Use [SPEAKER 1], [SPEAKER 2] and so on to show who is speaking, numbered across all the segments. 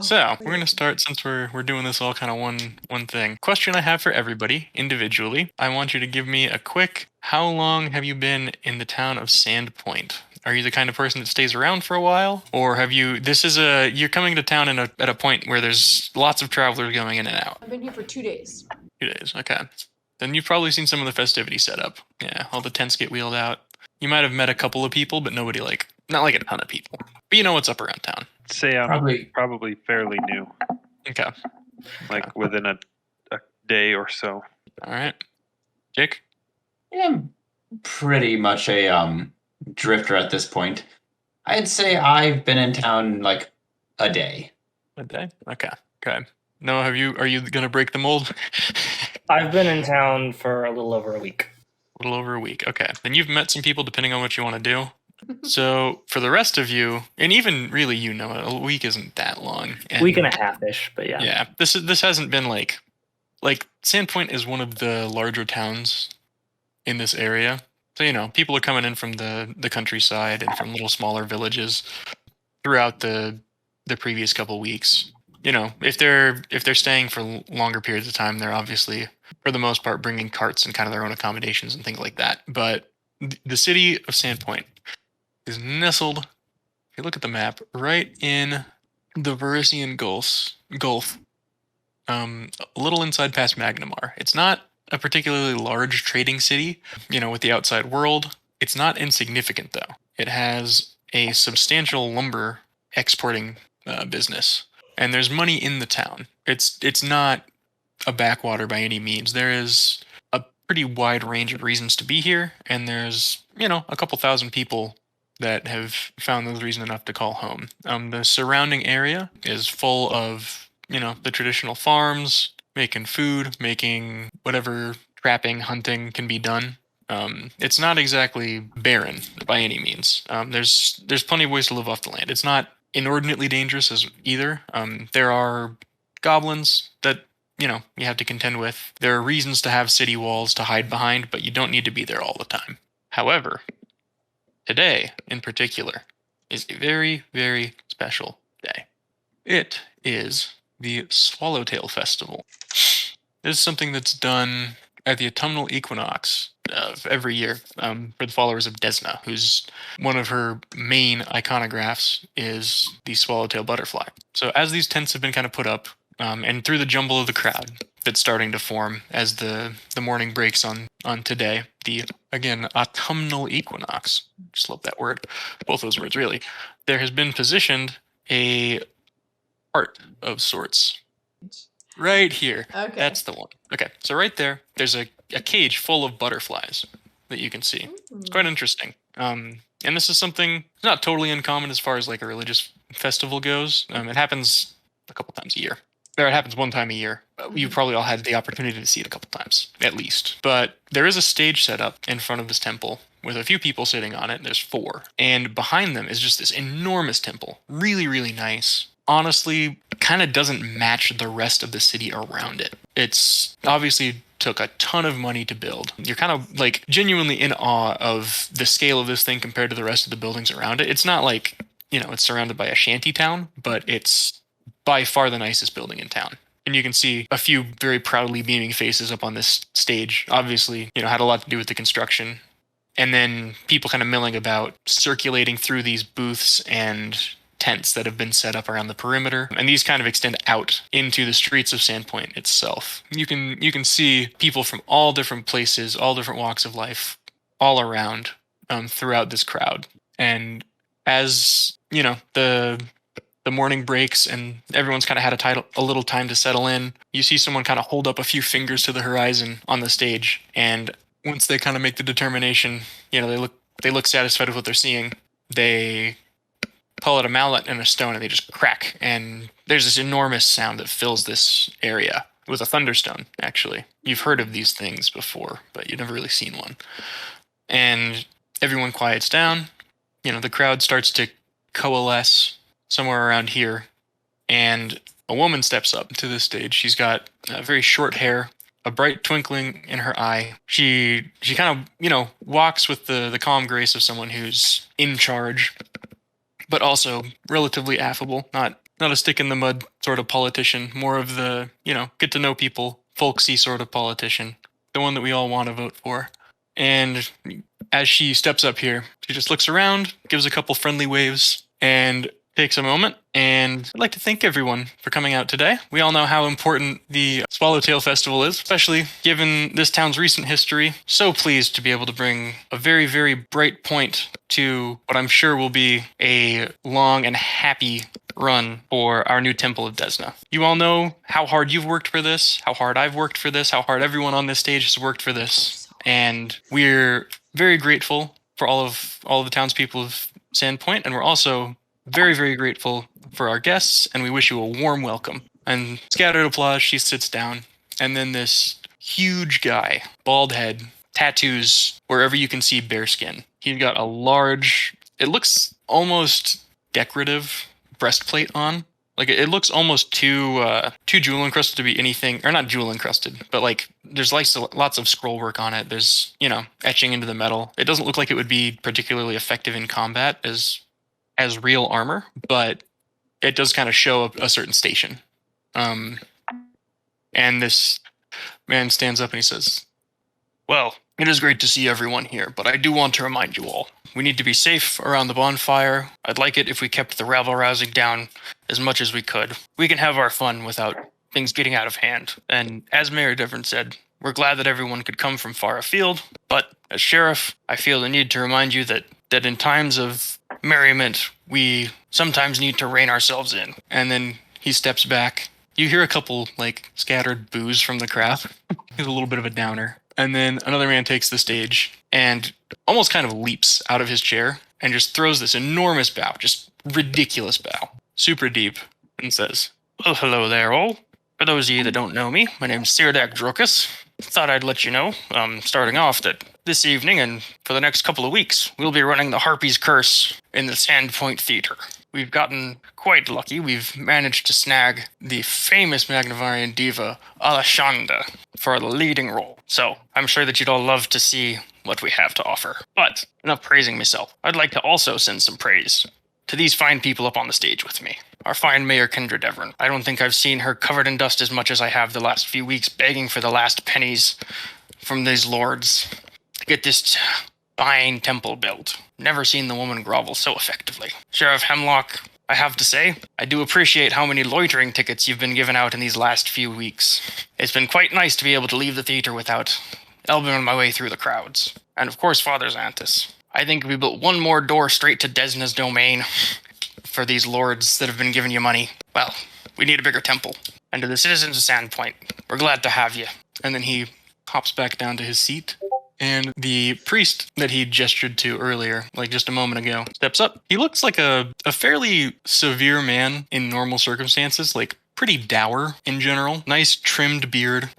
[SPEAKER 1] So we're gonna start, since we're doing this all kind of one thing. Question I have for everybody individually. I want you to give me a quick. How long have you been in the town of Sandpoint? Are you the kind of person that stays around for a while, or have you? You're coming to town at a point where there's lots of travelers going in and out.
[SPEAKER 2] I've been here for 2 days.
[SPEAKER 1] 2 days, okay. Then you've probably seen some of the festivities set up. Yeah, all the tents get wheeled out. You might have met a couple of people, but nobody not like a ton of people. But you know what's up around town.
[SPEAKER 3] Say I'm probably fairly new.
[SPEAKER 1] Okay.
[SPEAKER 3] Like within a day or so.
[SPEAKER 1] All right. Jake?
[SPEAKER 4] I'm pretty much a drifter at this point. I'd say I've been in town like a day.
[SPEAKER 1] A day? Okay. Noah, are you gonna break the mold?
[SPEAKER 5] I've been in town for a little over a week.
[SPEAKER 1] A little over a week. Okay. Then you've met some people depending on what you want to do. So for the rest of you, and even really Noah, a week isn't that long.
[SPEAKER 5] Week and a half-ish, but yeah.
[SPEAKER 1] Yeah. This hasn't been like Sandpoint is one of the larger towns in this area. So, people are coming in from the countryside and from little smaller villages throughout the previous couple weeks. If they're staying for longer periods of time, they're obviously, for the most part, bringing carts and kind of their own accommodations and things like that. But the city of Sandpoint is nestled, if you look at the map, right in the Verisian Gulf, a little inside past Magnamar. It's not a particularly large trading city, with the outside world. It's not insignificant, though. It has a substantial lumber exporting business, and there's money in the town. It's not a backwater by any means. There is a pretty wide range of reasons to be here, and there's, a couple thousand people that have found those reason enough to call home. The surrounding area is full of, the traditional farms, making food, making whatever trapping, hunting can be done. It's not exactly barren by any means. There's plenty of ways to live off the land. It's not inordinately dangerous as either. There are goblins that, you have to contend with. There are reasons to have city walls to hide behind, but you don't need to be there all the time. However, today, in particular, is a very, very special day. It is the Swallowtail Festival. This is something that's done at the autumnal equinox of every year for the followers of Desna, who's one of her main iconographs is the swallowtail butterfly. So as these tents have been kind of put up, and through the jumble of the crowd that's starting to form as the morning breaks on today, the, again, autumnal equinox, just love that word, both those words really, there has been positioned a art of sorts. Right here.
[SPEAKER 2] Okay.
[SPEAKER 1] That's the one. Okay, so right there, there's a cage full of butterflies that you can see. It's quite interesting. And this is something not totally uncommon as far as like a religious festival goes. It happens a couple times a year. Or it happens one time a year. You've probably all had the opportunity to see it a couple times, at least. But there is a stage set up in front of this temple with a few people sitting on it. There's 4. And behind them is just this enormous temple. Really, really nice. Honestly, kind of doesn't match the rest of the city around it. It's obviously took a ton of money to build. You're kind of like genuinely in awe of the scale of this thing compared to the rest of the buildings around it. It's not like, it's surrounded by a shanty town, but it's by far the nicest building in town. And you can see a few very proudly beaming faces up on this stage. Obviously, had a lot to do with the construction. And then people kind of milling about, circulating through these booths and tents that have been set up around the perimeter, and these kind of extend out into the streets of Sandpoint itself. You can see people from all different places, all different walks of life, all around throughout this crowd. And as the morning breaks and everyone's kind of had a little time to settle in, you see someone kind of hold up a few fingers to the horizon on the stage, and once they kind of make the determination, they look satisfied with what they're seeing, they pull out a mallet and a stone and they just crack, and there's this enormous sound that fills this area. It was a thunderstone, actually. You've heard of these things before, but you've never really seen one. And everyone quiets down. The crowd starts to coalesce somewhere around here, and a woman steps up to the stage. She's got very short hair, a bright twinkling in her eye. She kind of, walks with the calm grace of someone who's in charge, but also relatively affable, not a stick in the mud sort of politician, more of the, get to know people, folksy sort of politician, the one that we all want to vote for. And as she steps up here, she just looks around, gives a couple friendly waves, and takes a moment. And I'd like to thank everyone for coming out today. We all know how important the Swallowtail Festival is, especially given this town's recent history. So pleased to be able to bring a very, very bright point to what I'm sure will be a long and happy run for our new Temple of Desna. You all know how hard you've worked for this, how hard I've worked for this, how hard everyone on this stage has worked for this. And we're very grateful for all of the townspeople of Sandpoint, and we're also very, very grateful for our guests, and we wish you a warm welcome. And scattered applause, she sits down, and then this huge guy, bald head, tattoos wherever you can see bare skin. He's got a large, it looks almost decorative breastplate on. Like, it looks almost too jewel encrusted to be anything, or not jewel encrusted, but like there's lots of scroll work on it. There's, etching into the metal. It doesn't look like it would be particularly effective in combat as real armor, but it does kind of show a certain station. And this man stands up and he says, "Well, it is great to see everyone here, but I do want to remind you all, we need to be safe around the bonfire. I'd like it if we kept the rabble-rousing down as much as we could. We can have our fun without things getting out of hand. And as Mayor Tavern said, we're glad that everyone could come from far afield, but as sheriff, I feel the need to remind you that in times of merriment, we sometimes need to rein ourselves in." And then he steps back. You hear a couple, scattered boos from the crowd. He's a little bit of a downer. And then another man takes the stage and almost kind of leaps out of his chair and just throws this enormous bow, just ridiculous bow, super deep, and says, "Well, hello there, all. For those of you that don't know me, my name's Sirdak Drokus. Thought I'd let you know, starting off, that this evening and for the next couple of weeks, we'll be running the Harpy's Curse in the Sandpoint Theater. We've gotten quite lucky. We've managed to snag the famous Magnavarian diva, Alashanda, for the leading role. So I'm sure that you'd all love to see what we have to offer. But enough praising myself. I'd like to also send some praise to these fine people up on the stage with me. Our fine Mayor Kendra Devon. I don't think I've seen her covered in dust as much as I have the last few weeks, begging for the last pennies from these lords to get this fine temple built. Never seen the woman grovel so effectively. Sheriff Hemlock, I have to say, I do appreciate how many loitering tickets you've been giving out in these last few weeks. It's been quite nice to be able to leave the theater without elbowing my way through the crowds. And of course, Father Xanthus. I think if we built one more door straight to Desna's domain for these lords that have been giving you money, well, we need a bigger temple. And to the citizens of Sandpoint, we're glad to have you." And then he hops back down to his seat. And the priest that he gestured to earlier, just a moment ago, steps up. He looks like a fairly severe man in normal circumstances, pretty dour in general. Nice trimmed beard.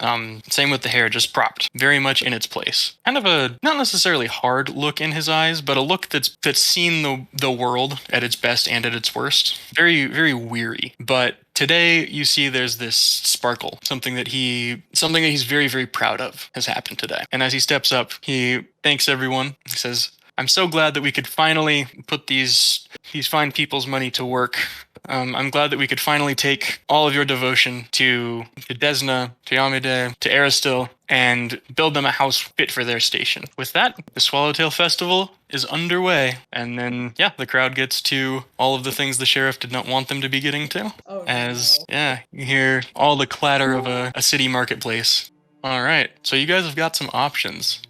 [SPEAKER 1] Same with the hair, just propped. Very much in its place. Kind of a, not necessarily hard look in his eyes, but a look that's seen the world at its best and at its worst. Very, very weary. But today, you see there's this sparkle, something that he's very, very proud of has happened today. And as he steps up, he thanks everyone. He says, "I'm so glad that we could finally put these fine people's money to work. I'm glad that we could finally take all of your devotion to Desna, to Yamide, to Aristil, and build them a house fit for their station." With that, the Swallowtail Festival is underway. And then, the crowd gets to all of the things the sheriff did not want them to be getting to. You hear all the clatter of a city marketplace. All right, so you guys have got some options.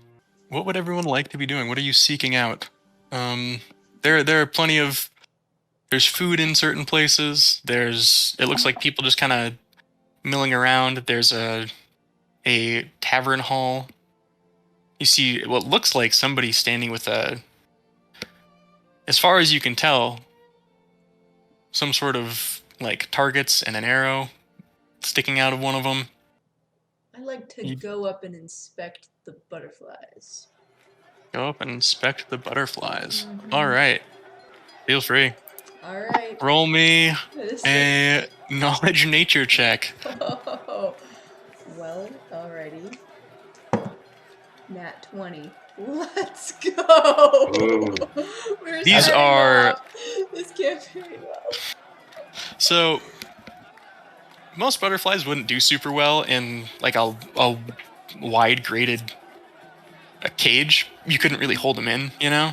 [SPEAKER 1] What would everyone like to be doing? What are you seeking out? There are plenty of... There's food in certain places. It looks like people just kind of milling around. There's a tavern hall. You see what looks like somebody standing with as far as you can tell, some sort of targets and an arrow sticking out of one of them.
[SPEAKER 2] I like to go up and inspect the butterflies.
[SPEAKER 1] Go up and inspect the butterflies.
[SPEAKER 2] Mm-hmm.
[SPEAKER 1] All right. Feel free.
[SPEAKER 2] All right.
[SPEAKER 1] Roll me a knowledge nature check.
[SPEAKER 2] Oh, well, alrighty. Nat 20. Let's go.
[SPEAKER 1] These are...
[SPEAKER 2] This can't be well.
[SPEAKER 1] So most butterflies wouldn't do super well in like a wide grated a cage. You couldn't really hold them in, you know,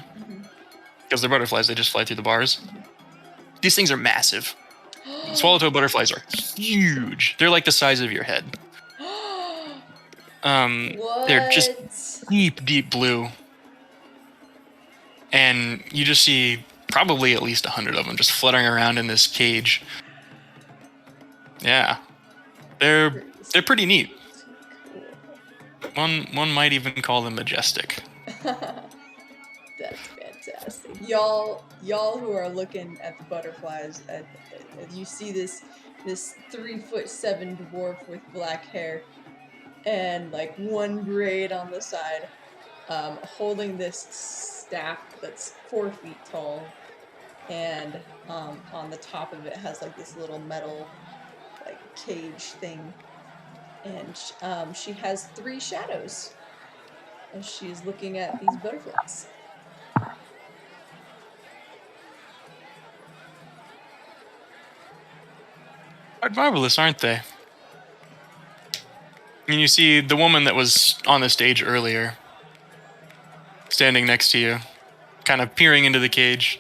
[SPEAKER 1] because they're butterflies. They just fly through the bars. These things are massive. Swallowtail butterflies are huge. They're like the size of your head. They're just deep blue, and you just see probably at least 100 of them just fluttering around in this cage. Yeah, they're pretty neat. One might even call them majestic.
[SPEAKER 2] That's fantastic. Y'all who are looking at the butterflies, you see this 3'7" dwarf with black hair and like one braid on the side, holding this staff that's 4 feet tall, and on the top of it has like this little metal like cage thing, and she has 3 shadows as she is looking at these butterflies.
[SPEAKER 1] Quite marvelous, aren't they? And you see the woman that was on the stage earlier, standing next to you, kind of peering into the cage.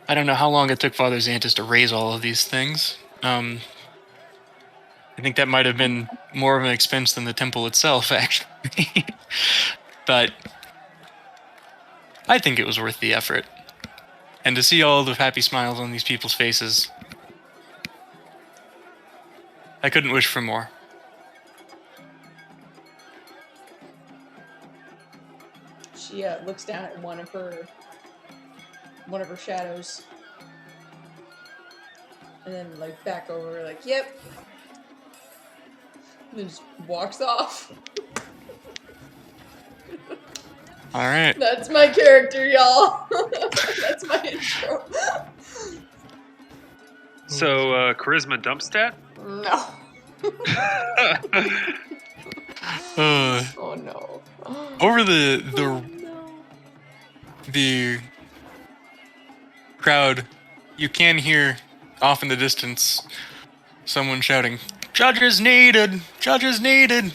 [SPEAKER 1] I don't know how long it took Father Xantus to raise all of these things. I think that might have been more of an expense than the temple itself, actually. But I think it was worth the effort. And to see all the happy smiles on these people's faces, I couldn't wish for more.
[SPEAKER 2] She looks down at one of her shadows, and then like back over, like, yep, and then just walks off.
[SPEAKER 1] All right.
[SPEAKER 2] That's my character, y'all. That's my intro.
[SPEAKER 3] So, charisma dump stat?
[SPEAKER 2] No. Oh no.
[SPEAKER 1] Over
[SPEAKER 2] Oh, no.
[SPEAKER 1] the crowd, you can hear off in the distance someone shouting, "Judges needed! Judges needed!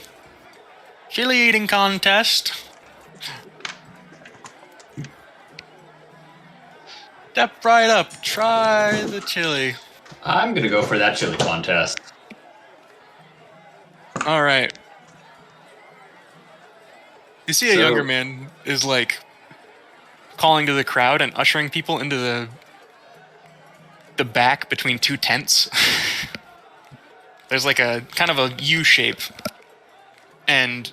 [SPEAKER 1] Chili eating contest!" Step right up, try the chili.
[SPEAKER 4] I'm gonna go for that chili contest.
[SPEAKER 1] All right. You see a younger man is like calling to the crowd and ushering people into the back between 2 tents. There's like a kind of a U shape, and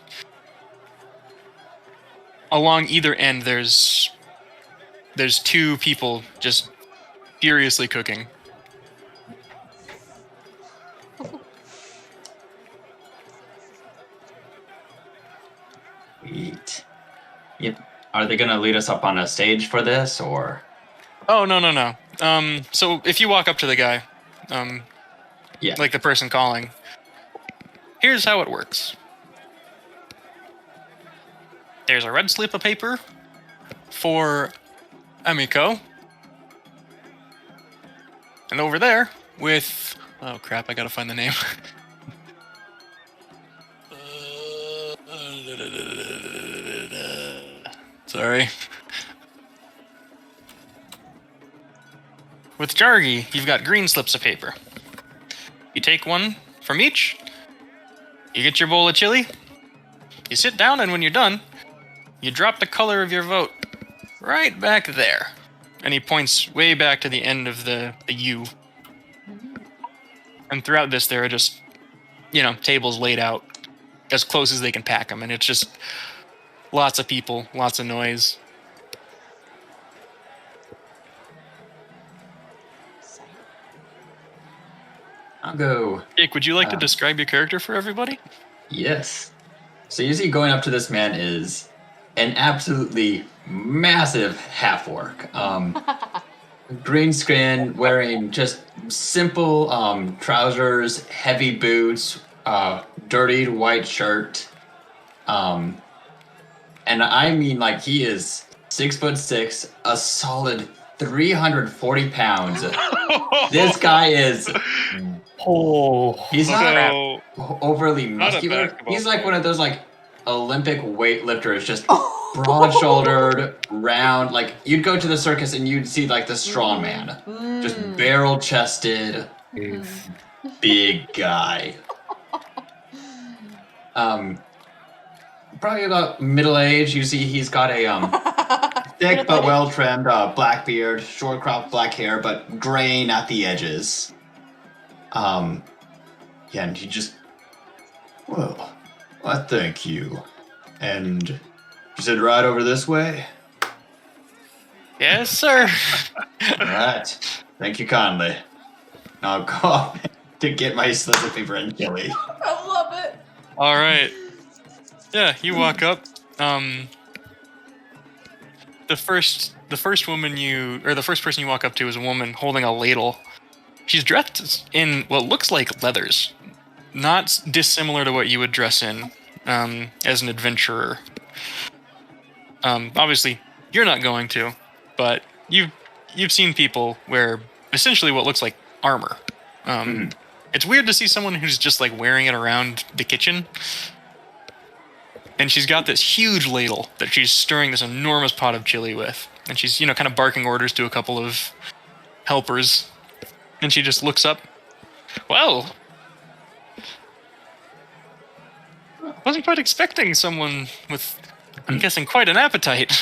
[SPEAKER 1] along either end there's 2 people just furiously cooking.
[SPEAKER 4] Sweet. Yep. Are they gonna lead us up on a stage for this, or?
[SPEAKER 1] Oh, no. So if you walk up to the guy,
[SPEAKER 4] Yeah.
[SPEAKER 1] like the person calling, here's how it works. There's a red slip of paper for Amiko. And over there with... Oh, crap, I gotta find the name. Sorry. With Jargi, you've got green slips of paper. You take one from each, you get your bowl of chili, you sit down, and when you're done, you drop the color of your vote right back there. And he points way back to the end of the U. And throughout this, there are just, tables laid out as close as they can pack them. And it's just lots of people, lots of noise.
[SPEAKER 4] I'll go.
[SPEAKER 1] Jake, would you like to describe your character for everybody?
[SPEAKER 4] Yes. So you see going up to this man is an absolutely massive half-orc. Green skin, wearing just simple trousers, heavy boots, dirtied white shirt. and I mean like he is 6'6", a solid 340 pounds. This guy is.
[SPEAKER 5] Oh,
[SPEAKER 4] He's not
[SPEAKER 3] So
[SPEAKER 4] overly
[SPEAKER 3] Not a
[SPEAKER 4] muscular.
[SPEAKER 3] basketball
[SPEAKER 4] He's like
[SPEAKER 3] player.
[SPEAKER 4] one of those like Olympic weightlifters, just broad-shouldered, round. Like you'd go to the circus and you'd see like the strong man, just barrel-chested, big guy. Probably about middle age. You see, he's got a thick but well trimmed black beard, short cropped black hair, but graying at the edges. Yeah, and he just, well, thank you. And you said right over this way?
[SPEAKER 1] Yes, sir.
[SPEAKER 4] All right. Thank you kindly. I'll go off to get my slice of paper and chili.
[SPEAKER 2] I love it.
[SPEAKER 1] All right. Yeah, you walk up. The first person you walk up to is a woman holding a ladle. She's dressed in what looks like leathers, not dissimilar to what you would dress in as an adventurer. Obviously, you're not going to, but you've seen people wear essentially what looks like armor. It's weird to see someone who's just like wearing it around the kitchen. And she's got this huge ladle that she's stirring this enormous pot of chili with. And she's, kind of barking orders to a couple of helpers. And she just looks up. Well, wasn't quite expecting someone with, I'm guessing, quite an appetite.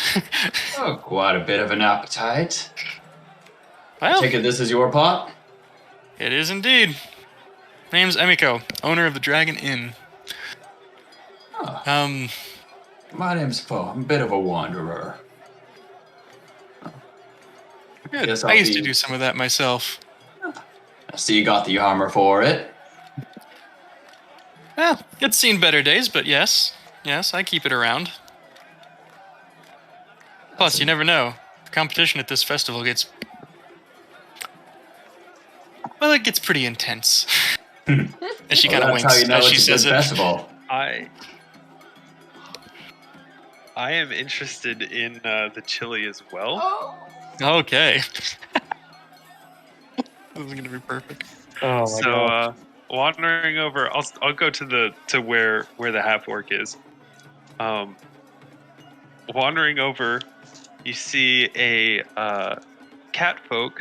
[SPEAKER 4] Oh, quite a bit of an appetite.
[SPEAKER 1] Well,
[SPEAKER 4] Take it this is your pot?
[SPEAKER 1] it is indeed. Name's Emiko, owner of the Dragon Inn.
[SPEAKER 4] Oh. My name's Poe. I'm a bit of a wanderer.
[SPEAKER 1] Good.
[SPEAKER 4] Guess
[SPEAKER 1] I
[SPEAKER 4] I'll
[SPEAKER 1] used to
[SPEAKER 4] be-
[SPEAKER 1] do some of that myself.
[SPEAKER 4] I see you got the armor for it.
[SPEAKER 1] Well, it's seen better days, but yes, I keep it around. Plus, you never know. The competition at this festival gets pretty intense. As she kind of
[SPEAKER 4] That's how
[SPEAKER 1] winks
[SPEAKER 4] you know
[SPEAKER 1] as she
[SPEAKER 4] it's a
[SPEAKER 1] says
[SPEAKER 4] good
[SPEAKER 1] it.
[SPEAKER 4] festival.
[SPEAKER 3] I am interested in the chili as well.
[SPEAKER 2] Oh.
[SPEAKER 1] Okay. This is gonna be perfect.
[SPEAKER 5] oh my god.
[SPEAKER 3] Wandering over, I'll go to where the half orc is. Wandering over, you see a cat folk,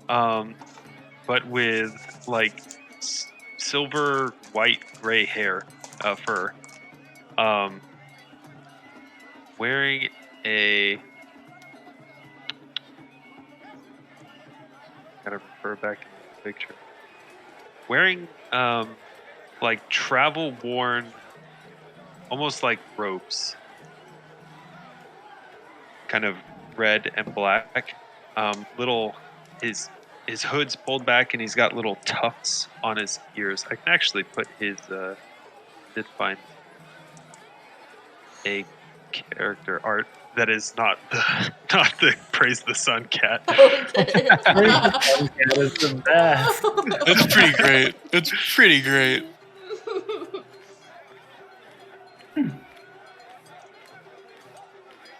[SPEAKER 3] but with like silver, white, gray hair, fur. Wearing a. Gotta refer back to the picture. Wearing like travel worn, almost like robes. Kind of red and black. His hood's pulled back and he's got little tufts on his ears. I can actually put his did find a character art that is not the Praise the Sun cat.
[SPEAKER 2] Okay.
[SPEAKER 5] That is the best.
[SPEAKER 1] It's pretty great. It's pretty great.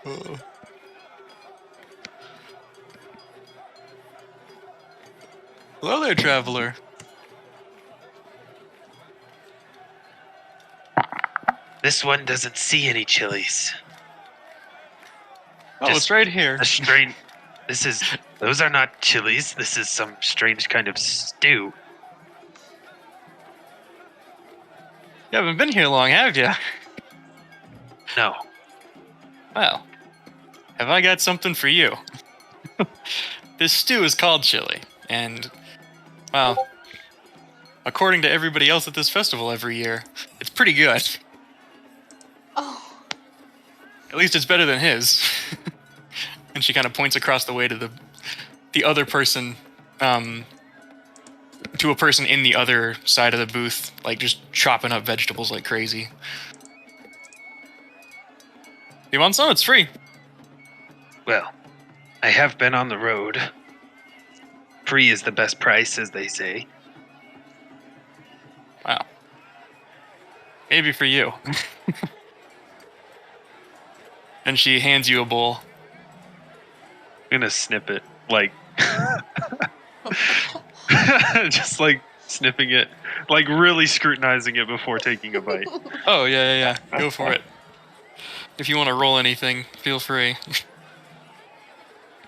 [SPEAKER 1] Oh. Hello there, traveler.
[SPEAKER 6] This one doesn't see any chilies.
[SPEAKER 1] Oh, it's right here.
[SPEAKER 6] A strange. Those are not chilies. This is some strange kind of stew.
[SPEAKER 1] You haven't been here long, have you?
[SPEAKER 6] No.
[SPEAKER 1] Well, have I got something for you? This stew is called chili, and, well, according to everybody else at this festival every year, it's pretty good.
[SPEAKER 2] Oh.
[SPEAKER 1] At least it's better than his. And she kind of points across the way to the other person, to a person in the other side of the booth, like just chopping up vegetables like crazy. You want some? It's free.
[SPEAKER 6] Well, I have been on the road. Free is the best price, as they say.
[SPEAKER 1] Wow. Maybe for you. And she hands you a bowl.
[SPEAKER 3] I'm gonna snip it, like, just like sniffing it, like really scrutinizing it before taking a bite.
[SPEAKER 1] Oh, yeah. Go for it. If you want to roll anything, feel free.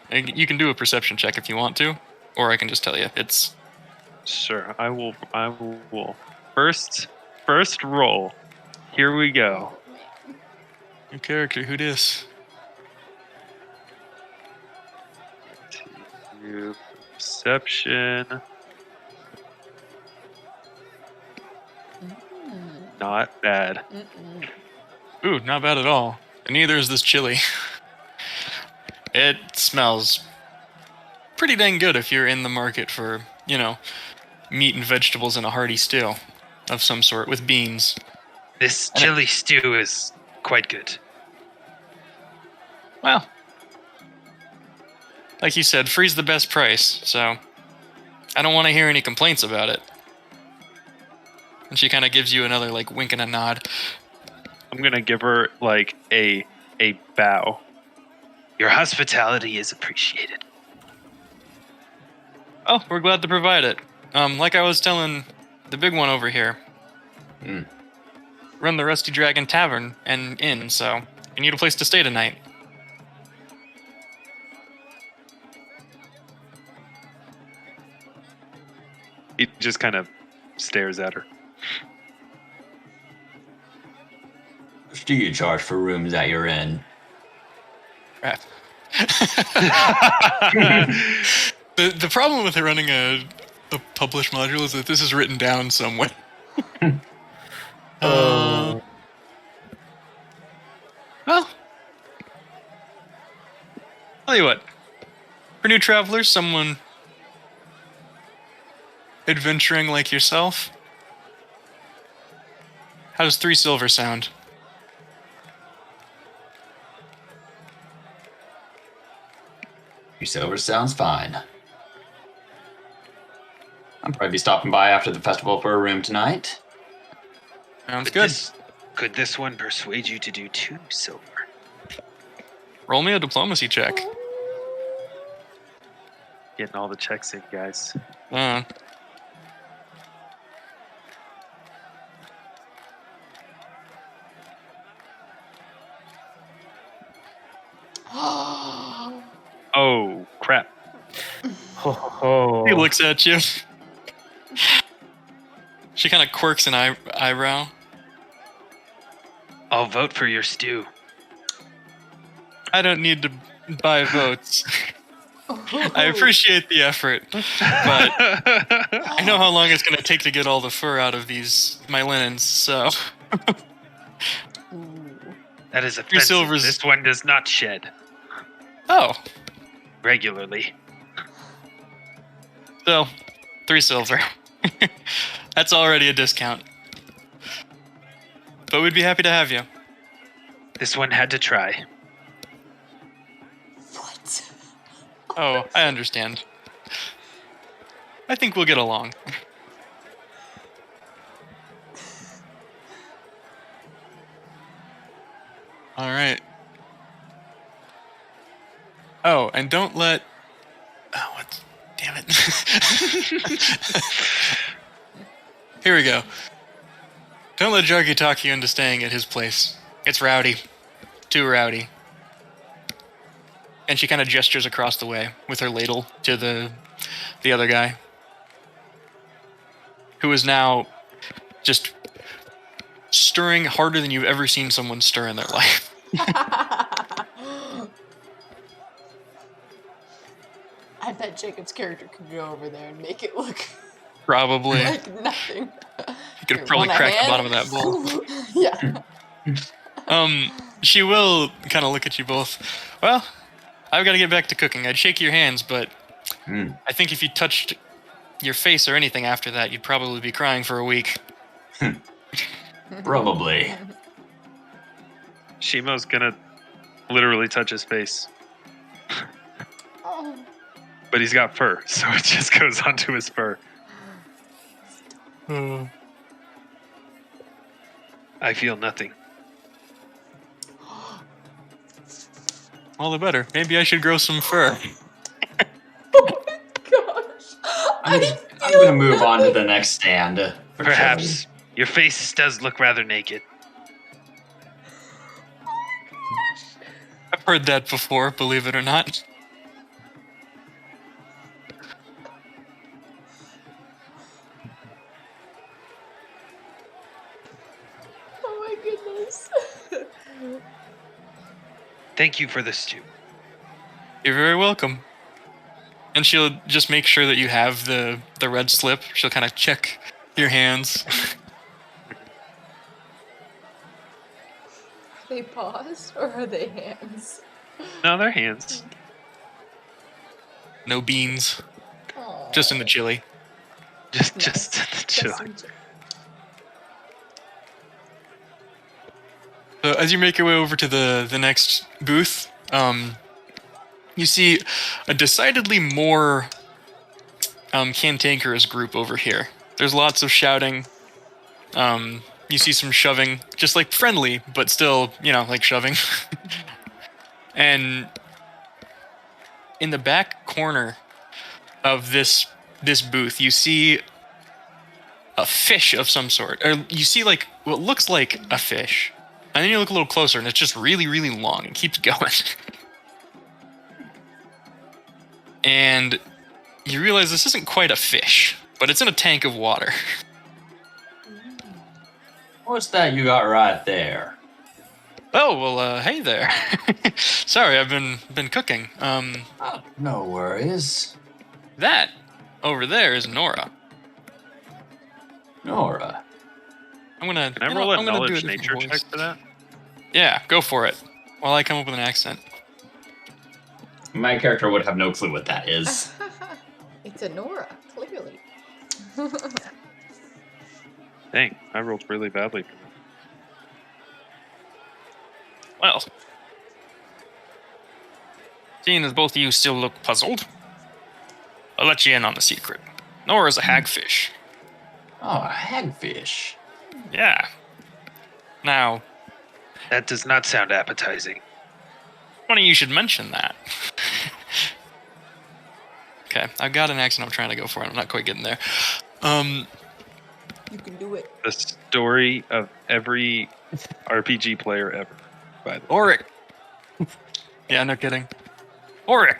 [SPEAKER 1] And you can do a perception check if you want to, or I can just tell you. It's
[SPEAKER 3] Sure, I will. First roll. Here we go.
[SPEAKER 1] your character. Who dis?
[SPEAKER 3] Your perception. Not bad.
[SPEAKER 1] Ooh, not bad at all. And neither is this chili. It smells pretty dang good if you're in the market for, meat and vegetables in a hearty stew of some sort with beans.
[SPEAKER 6] This chili stew is quite good.
[SPEAKER 1] Well, like you said, free's the best price, so I don't want to hear any complaints about it. And she kind of gives you another, wink and a nod.
[SPEAKER 3] I'm gonna give her like a bow.
[SPEAKER 6] Your hospitality is appreciated.
[SPEAKER 1] Oh, we're glad to provide it. Like I was telling the big one over here. Run the Rusty Dragon Tavern and Inn, so you need a place to stay tonight.
[SPEAKER 3] He just kind of stares at her.
[SPEAKER 4] How much do you charge for rooms at your inn?
[SPEAKER 1] Crap. The problem with running a published module is that this is written down somewhere. Well, tell you what. For new travelers, someone adventuring like yourself, how does 3 silver sound?
[SPEAKER 4] $3 sounds fine. I'll probably be stopping by after the festival for a room tonight.
[SPEAKER 1] Sounds good.
[SPEAKER 6] Could this one persuade you to do 2 silver?
[SPEAKER 1] Roll me a diplomacy check.
[SPEAKER 3] Getting all the checks in, guys. Oh crap!
[SPEAKER 1] He looks at you. She kind of quirks an eyebrow.
[SPEAKER 6] I'll vote for your stew.
[SPEAKER 1] I don't need to buy votes. I appreciate the effort, but I know how long it's going to take to get all the fur out of my linens, so...
[SPEAKER 6] That is
[SPEAKER 1] 3
[SPEAKER 6] offensive.
[SPEAKER 1] silvers.
[SPEAKER 6] This one does not shed
[SPEAKER 1] Oh,
[SPEAKER 6] regularly.
[SPEAKER 1] so 3 silver. That's already a discount. But we'd be happy to have you.
[SPEAKER 6] This one had to try.
[SPEAKER 2] What?
[SPEAKER 1] Oh, I understand. I think we'll get along. All right. Oh, and don't let... Oh, what? Damn it. Here we go. Don't let Jargy talk you into staying at his place. It's rowdy. Too rowdy. And she kind of gestures across the way with her ladle to the other guy, who is now just stirring harder than you've ever seen someone stir in their life.
[SPEAKER 2] I bet Jacob's character could go over there and make it look
[SPEAKER 1] Probably.
[SPEAKER 2] like nothing.
[SPEAKER 1] You could probably crack the bottom of that bowl.
[SPEAKER 2] Yeah.
[SPEAKER 1] She will kind of look at you both. Well, I've got to get back to cooking. I'd shake your hands, but I think if you touched your face or anything after that, you'd probably be crying for a week.
[SPEAKER 4] Probably.
[SPEAKER 3] Shimo's gonna literally touch his face,
[SPEAKER 2] Oh.
[SPEAKER 3] but he's got fur, so it just goes onto his fur.
[SPEAKER 6] I feel nothing.
[SPEAKER 1] All the better. Maybe I should grow some fur.
[SPEAKER 2] Oh my gosh.
[SPEAKER 4] I'm gonna move on to the next stand. For
[SPEAKER 6] Perhaps
[SPEAKER 4] chili.
[SPEAKER 6] your face does look rather naked.
[SPEAKER 1] I've heard that before, believe it or not.
[SPEAKER 2] Oh my goodness.
[SPEAKER 6] Thank you for the stew.
[SPEAKER 1] You're very welcome. And she'll just make sure that you have the red slip. She'll kind of check your hands.
[SPEAKER 2] Are they paws or are they hands?
[SPEAKER 3] No, they're hands.
[SPEAKER 1] No beans.
[SPEAKER 2] Aw.
[SPEAKER 1] Just in the chili.
[SPEAKER 3] Just
[SPEAKER 2] Nice.
[SPEAKER 3] the chili.
[SPEAKER 1] So as you make your way over to the next booth, you see a decidedly more cantankerous group over here. There's lots of shouting. You see some shoving, just like friendly, but still, like shoving. And in the back corner of this booth, you see a fish of some sort. Or you see like what looks like a fish. And then you look a little closer and it's just really, really long and keeps going. And you realize this isn't quite a fish, but it's in a tank of water.
[SPEAKER 4] What's that you got right there?
[SPEAKER 1] Oh, well, hey there. Sorry, I've been cooking.
[SPEAKER 4] No worries.
[SPEAKER 1] That over there is Nora.
[SPEAKER 4] Nora.
[SPEAKER 1] I'm gonna.
[SPEAKER 3] Can I roll a
[SPEAKER 1] I'm gonna do
[SPEAKER 3] knowledge
[SPEAKER 1] a different
[SPEAKER 3] nature
[SPEAKER 1] voice.
[SPEAKER 3] check for that?
[SPEAKER 1] Yeah, go for it. While I come up with an accent.
[SPEAKER 4] My character would have no clue what that is.
[SPEAKER 2] It's a Nora, clearly.
[SPEAKER 3] Dang, I rolled really badly for that.
[SPEAKER 1] Well, seeing as both of you still look puzzled, I'll let you in on the secret. Nora's a hagfish.
[SPEAKER 4] Oh, a hagfish.
[SPEAKER 1] Yeah. Now,
[SPEAKER 6] That does not sound appetizing.
[SPEAKER 1] funny you should mention that. Okay, I've got an accent I'm trying to go for, and I'm not quite getting there.
[SPEAKER 2] You can do it.
[SPEAKER 3] The story of every RPG player ever, by the way.
[SPEAKER 1] Oric. Yeah, no kidding. Oric,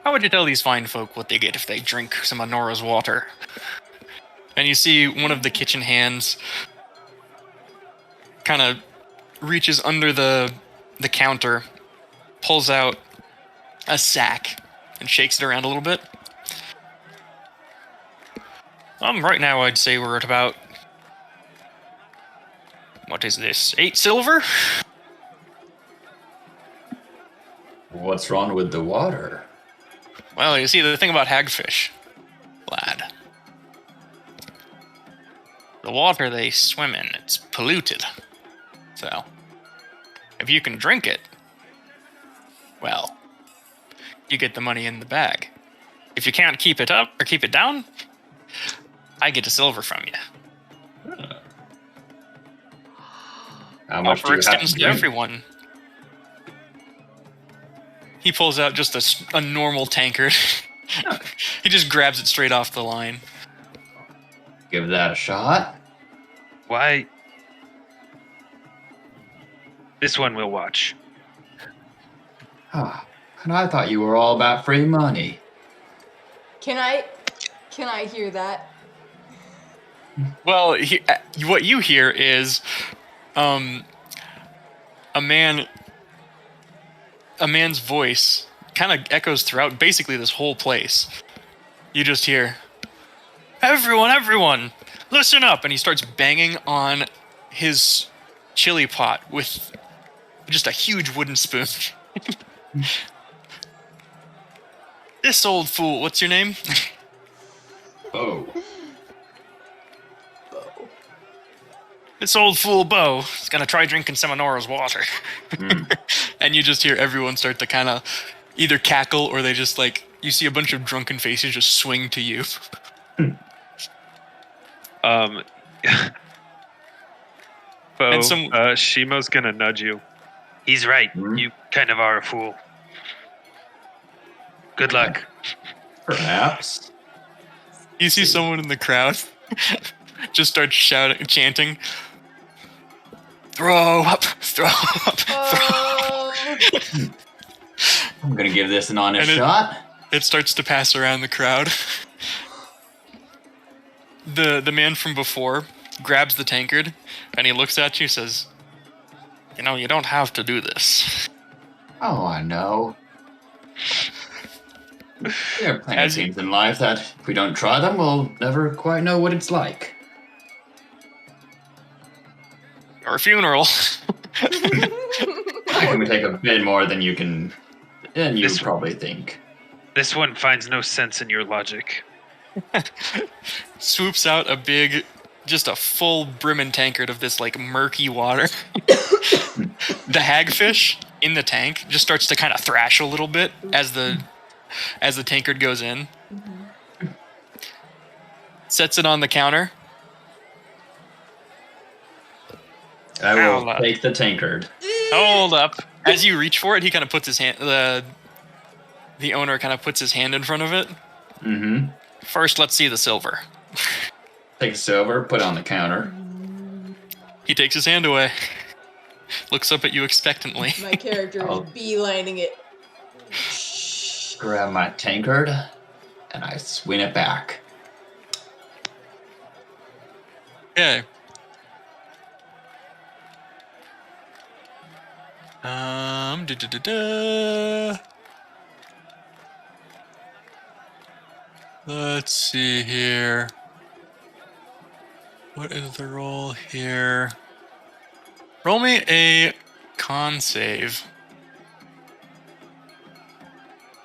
[SPEAKER 1] how would you tell these fine folk what they get if they drink some of Nora's water? And you see one of the kitchen hands kind of reaches under the counter, pulls out a sack, and shakes it around a little bit. Right now I'd say we're at about... What is this? 8 silver?
[SPEAKER 4] What's wrong with the water?
[SPEAKER 1] Well, you see, the thing about hagfish, lad. The water they swim in, it's polluted. So, if you can drink it, well, you get the money in the bag. If you can't keep it up or keep it down, I get a silver from you.
[SPEAKER 4] How much do
[SPEAKER 1] Offer
[SPEAKER 4] you have
[SPEAKER 1] extends
[SPEAKER 4] to
[SPEAKER 1] to
[SPEAKER 4] drink?
[SPEAKER 1] everyone. He pulls out just a normal tankard. He just grabs it straight off the line.
[SPEAKER 4] Give that a shot.
[SPEAKER 6] Why? This one we'll watch.
[SPEAKER 4] Ah, and I thought you were all about free money.
[SPEAKER 2] Can I hear that?
[SPEAKER 1] Well, what you hear is a man's voice kind of echoes throughout basically this whole place. You just hear, everyone, listen up. And he starts banging on his chili pot with just a huge wooden spoon. This old fool, what's your name?
[SPEAKER 4] Oh.
[SPEAKER 2] Bo.
[SPEAKER 1] This old fool Bo is gonna try drinking some of Nora's water. And you just hear everyone start to kind of either cackle or they just you see a bunch of drunken faces just swing to you.
[SPEAKER 3] Bo,
[SPEAKER 1] And some-
[SPEAKER 3] Shimo's gonna nudge you.
[SPEAKER 6] He's right.
[SPEAKER 4] Hmm?
[SPEAKER 6] You kind of are a fool. Good luck.
[SPEAKER 4] Perhaps.
[SPEAKER 1] You see someone in the crowd just start shouting, chanting, "Throw up, throw up, throw up."
[SPEAKER 2] Oh.
[SPEAKER 4] I'm gonna give this an honest
[SPEAKER 1] And it-
[SPEAKER 4] shot.
[SPEAKER 1] It starts to pass around the crowd. The man from before grabs the tankard, and he looks at you and says, "You know, you don't have to do this."
[SPEAKER 4] Oh, I know. There are plenty of
[SPEAKER 1] As you-
[SPEAKER 4] things in life that if we don't try them, we'll never quite know what it's like.
[SPEAKER 1] Or a funeral.
[SPEAKER 4] I can take a bit more than you can, than you
[SPEAKER 6] This-
[SPEAKER 4] probably think.
[SPEAKER 6] This one finds no sense in your logic.
[SPEAKER 1] Swoops out just a full brimming tankard of this like murky water. The hagfish in the tank just starts to kind of thrash a little bit as the tankard goes in. Sets it on the counter.
[SPEAKER 4] I will
[SPEAKER 1] Ow.
[SPEAKER 4] take the tankard.
[SPEAKER 1] Hold up. As you reach for it, he kind of puts his hand. The owner kind of puts his hand in front of it.
[SPEAKER 4] Mm-hmm.
[SPEAKER 1] First, let's see the silver.
[SPEAKER 4] Take silver, put it on the counter.
[SPEAKER 1] He takes his hand away. Looks up at you expectantly.
[SPEAKER 2] My character
[SPEAKER 4] Oh.
[SPEAKER 2] is beelining it.
[SPEAKER 4] Grab my tankard, and I swing it back.
[SPEAKER 1] Okay. Da-da-da-da. Let's see here. What is the roll here? Roll me a con save.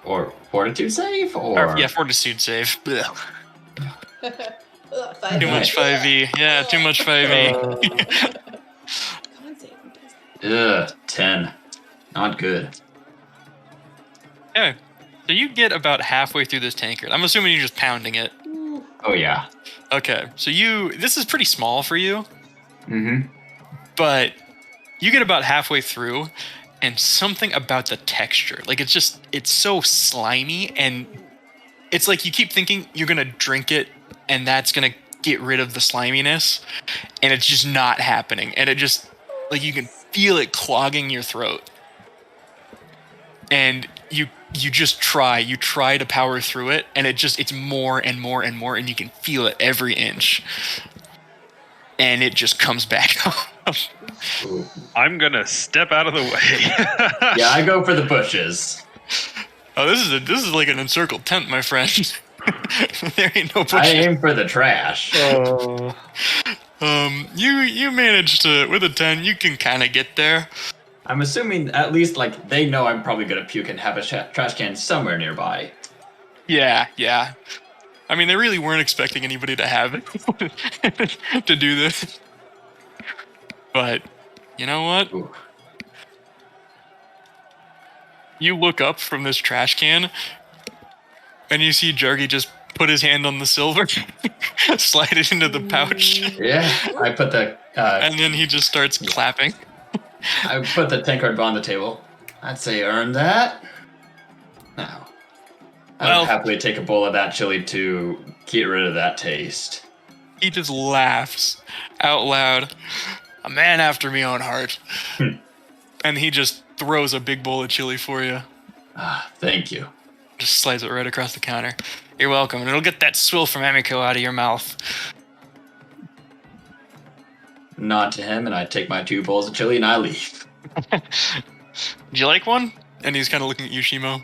[SPEAKER 4] Or fortitude save, or
[SPEAKER 1] Yeah, fortitude save. Blech.
[SPEAKER 2] Ugh,
[SPEAKER 1] Too much 5e. Yeah, too much 5e.
[SPEAKER 2] Con save, who does that?
[SPEAKER 4] 10. Not good.
[SPEAKER 1] Okay. So you get about halfway through this tankard. I'm assuming you're just pounding it.
[SPEAKER 2] Ooh.
[SPEAKER 4] Oh yeah.
[SPEAKER 1] Okay. So this is pretty small for you,
[SPEAKER 4] Mm-hmm.
[SPEAKER 1] but you get about halfway through and something about the texture, like it's so slimy, and it's like you keep thinking you're going to drink it and that's going to get rid of the sliminess, and it's just not happening. And it just, like, you can feel it clogging your throat. And you just try to power through it, and it's more and more and more, and you can feel it every inch. And it just comes back up.
[SPEAKER 4] Ooh.
[SPEAKER 3] I'm gonna step out of the way.
[SPEAKER 4] Yeah, I go for the bushes.
[SPEAKER 1] Oh, this is like an encircled tent, my friend. There ain't no
[SPEAKER 4] I
[SPEAKER 1] bushes.
[SPEAKER 4] aim for the trash.
[SPEAKER 5] Oh.
[SPEAKER 1] You managed to, with a 10, you can kind of get there.
[SPEAKER 4] I'm assuming at least like they know I'm probably gonna puke and have a trash can somewhere nearby.
[SPEAKER 1] Yeah. I mean, they really weren't expecting anybody to have it to do this. But you know what?
[SPEAKER 4] Ooh.
[SPEAKER 1] You look up from this trash can, and you see Jargy just put his hand on the silver, slide it into the pouch,
[SPEAKER 4] Yeah, I put the
[SPEAKER 1] and then he just starts clapping.
[SPEAKER 4] tankard on the table. I'd say earn that. Now, I
[SPEAKER 1] Well-
[SPEAKER 4] would happily take a bowl of that chili to get rid of that taste.
[SPEAKER 1] He just laughs out loud. A man after me own heart. And he just throws a big bowl of chili for you.
[SPEAKER 4] Ah, thank you.
[SPEAKER 1] Just slides it right across the counter. You're welcome. And it'll get that swill from Emiko out of your mouth.
[SPEAKER 4] Nod to him, and I take my 2 bowls of chili and I leave.
[SPEAKER 1] Do you like one? And he's kind of looking at you, Shimo.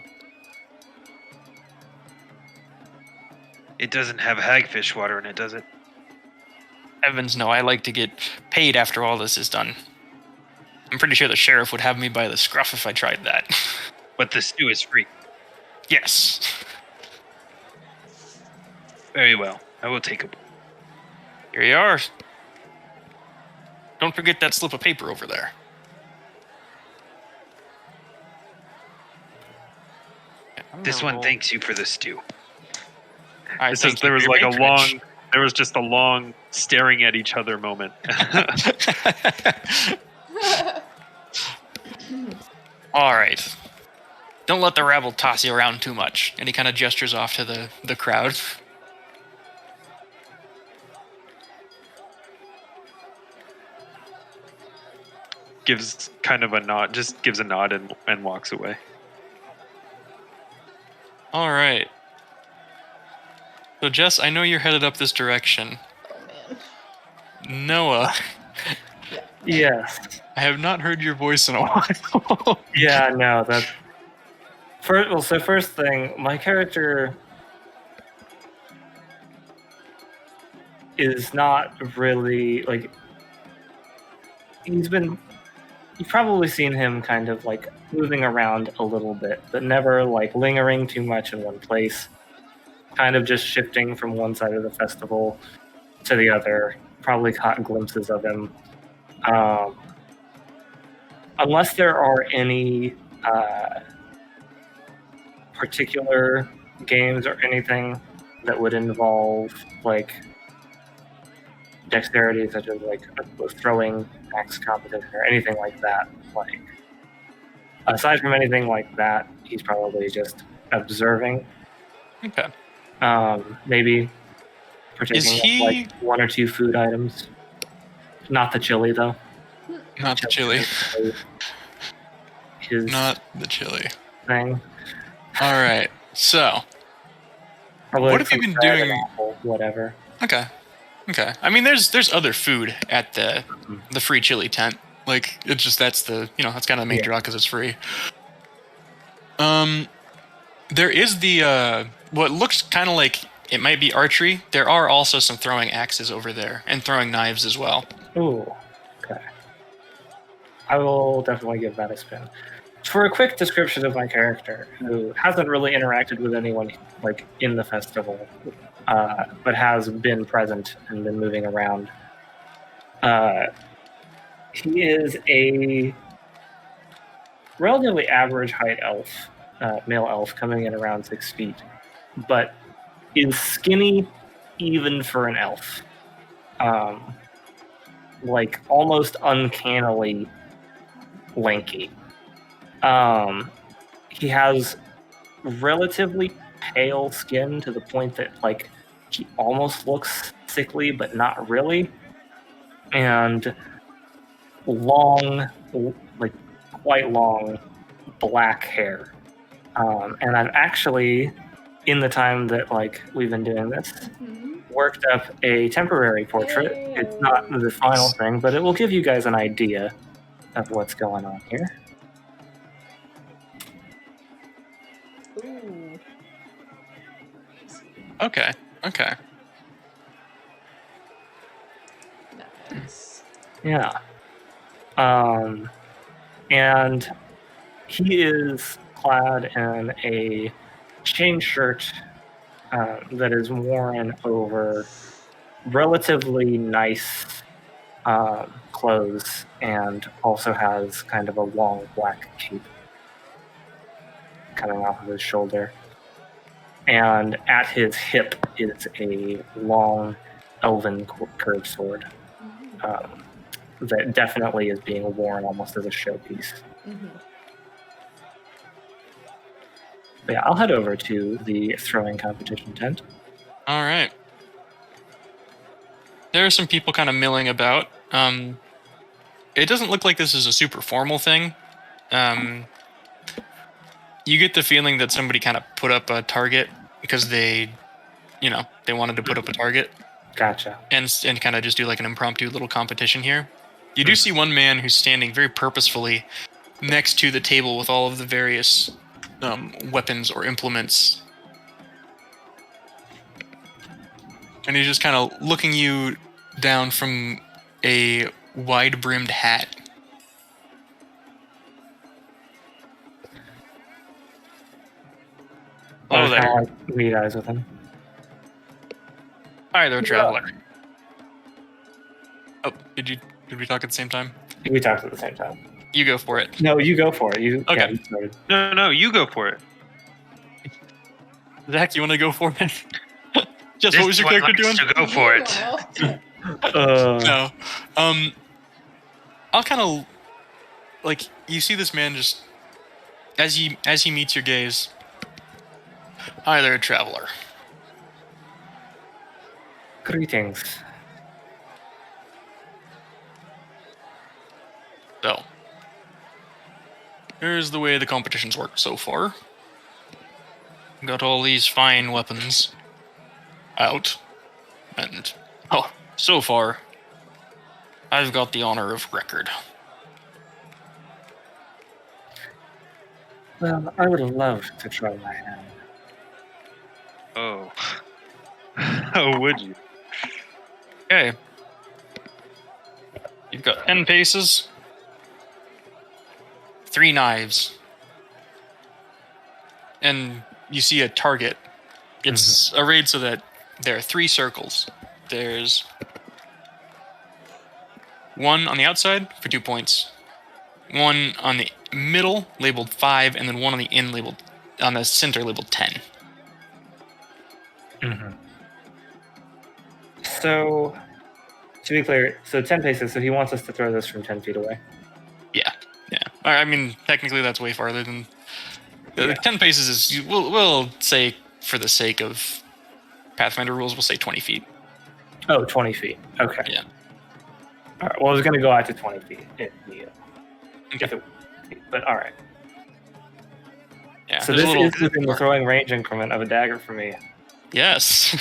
[SPEAKER 6] It doesn't have hagfish water in it, does it?
[SPEAKER 1] Heavens no, I like to get paid after all this is done. I'm pretty sure the sheriff would have me by the scruff if I tried that.
[SPEAKER 6] But the stew is free.
[SPEAKER 1] Yes.
[SPEAKER 6] Very well. I will take a.
[SPEAKER 1] Here you are. Don't forget that slip of paper over there.
[SPEAKER 6] This one thanks you for the stew.
[SPEAKER 1] I
[SPEAKER 3] It says there was like there was just a long staring at each other moment.
[SPEAKER 1] All right. Don't let the rabble toss you around too much. And he kind of gestures off to the crowd.
[SPEAKER 3] Gives kind of a nod, just gives a nod and walks away.
[SPEAKER 1] All right. So, Jess, I know you're headed up this direction.
[SPEAKER 2] Oh man.
[SPEAKER 1] Noah,
[SPEAKER 5] Yes.
[SPEAKER 1] I have not heard your voice in a while.
[SPEAKER 5] Yeah, no, that's... First thing, my character is not really, like... You've probably seen him kind of, like, moving around a little bit, but never, like, lingering too much in one place. Kind of just shifting from one side of the festival to the other. Probably caught glimpses of him. Unless there are any particular games or anything that would involve like dexterity, such as like a throwing axe competition or anything like that. Like aside from anything like that, he's probably just observing.
[SPEAKER 1] Okay.
[SPEAKER 5] Maybe partaking of like 1 or 2 food items. Not the chili though.
[SPEAKER 1] Not the chili.
[SPEAKER 5] His
[SPEAKER 1] Not the chili.
[SPEAKER 5] thing.
[SPEAKER 1] All right. So,
[SPEAKER 5] Probably
[SPEAKER 1] what
[SPEAKER 5] like
[SPEAKER 1] have you
[SPEAKER 5] some
[SPEAKER 1] been
[SPEAKER 5] bread
[SPEAKER 1] doing?
[SPEAKER 5] and apple, whatever.
[SPEAKER 1] Okay. I mean, there's other food at the free chili tent. Like, it's just that's that's kind of the main draw because it's free. There is the what looks kind of like it might be archery. There are also some throwing axes over there and throwing knives as well.
[SPEAKER 5] Ooh, okay. I will definitely give that a spin. For a quick description of my character, who hasn't really interacted with anyone like in the festival, but has been present and been moving around. He is a relatively average height elf, male elf, coming in around 6 feet, but is skinny even for an elf. Like almost uncannily lanky. He has relatively pale skin to the point that like he almost looks sickly, but not really. And long, like quite long black hair. And I've actually, in the time that like we've been doing this, worked up a temporary portrait. It's not the final thing, but it will give you guys an idea of what's going on here.
[SPEAKER 2] Ooh.
[SPEAKER 1] Okay.
[SPEAKER 2] Nice.
[SPEAKER 5] Yeah. And he is clad in a chain shirt that is worn over relatively nice clothes and also has kind of a long black cape coming off of his shoulder. And at his hip is a long elven curved sword that definitely is being worn almost as a showpiece. But yeah, I'll head over to the throwing competition tent.
[SPEAKER 1] All right. There are some people kind of milling about. It doesn't look like this is a super formal thing. You get the feeling that somebody kind of put up a target because they wanted to put up a target.
[SPEAKER 5] Gotcha.
[SPEAKER 1] And kind of just do like an impromptu little competition here. You do see one man who's standing very purposefully next to the table with all of the various weapons or implements. And he's just kind of looking you down from a wide-brimmed hat.
[SPEAKER 5] Oh,
[SPEAKER 1] there.
[SPEAKER 5] I meet eyes with him.
[SPEAKER 1] Hi there, traveler. Oh, did we talk at the same time?
[SPEAKER 5] We talked at the same time.
[SPEAKER 1] You go for it.
[SPEAKER 5] No, you go for it.
[SPEAKER 1] Okay.
[SPEAKER 5] Yeah, you started.
[SPEAKER 3] No, you go for it.
[SPEAKER 1] Zach, you want to go for it? Just what was your character doing?
[SPEAKER 6] To go for it.
[SPEAKER 1] No. I'll kind of like you see this man just as he meets your gaze. Hi there, traveler.
[SPEAKER 5] Greetings.
[SPEAKER 1] So, here's the way the competitions work so far. Got all these fine weapons out, and so far, I've got the honor of record.
[SPEAKER 5] Well, I would love to try my hand.
[SPEAKER 3] Oh. How would you?
[SPEAKER 1] Okay. You've got 10 paces, 3 knives, and you see a target. It's arrayed so that there are 3 circles. There's one on the outside for 2 points, one on the middle labeled 5, and then one on the center labeled 10.
[SPEAKER 5] So, to be clear, so 10 paces, so he wants us to throw this from 10 feet away.
[SPEAKER 1] Yeah. I mean, technically that's way farther than... 10 paces is... We'll say, for the sake of Pathfinder rules, we'll say 20 feet.
[SPEAKER 5] Oh, 20 feet. Okay.
[SPEAKER 1] Yeah.
[SPEAKER 5] All right. Well, I was going to go out to 20 feet.
[SPEAKER 1] Okay.
[SPEAKER 5] But all right.
[SPEAKER 1] Yeah,
[SPEAKER 5] So
[SPEAKER 1] there's
[SPEAKER 5] this
[SPEAKER 1] a little...
[SPEAKER 5] is within the throwing range increment of a dagger for me.
[SPEAKER 1] Yes.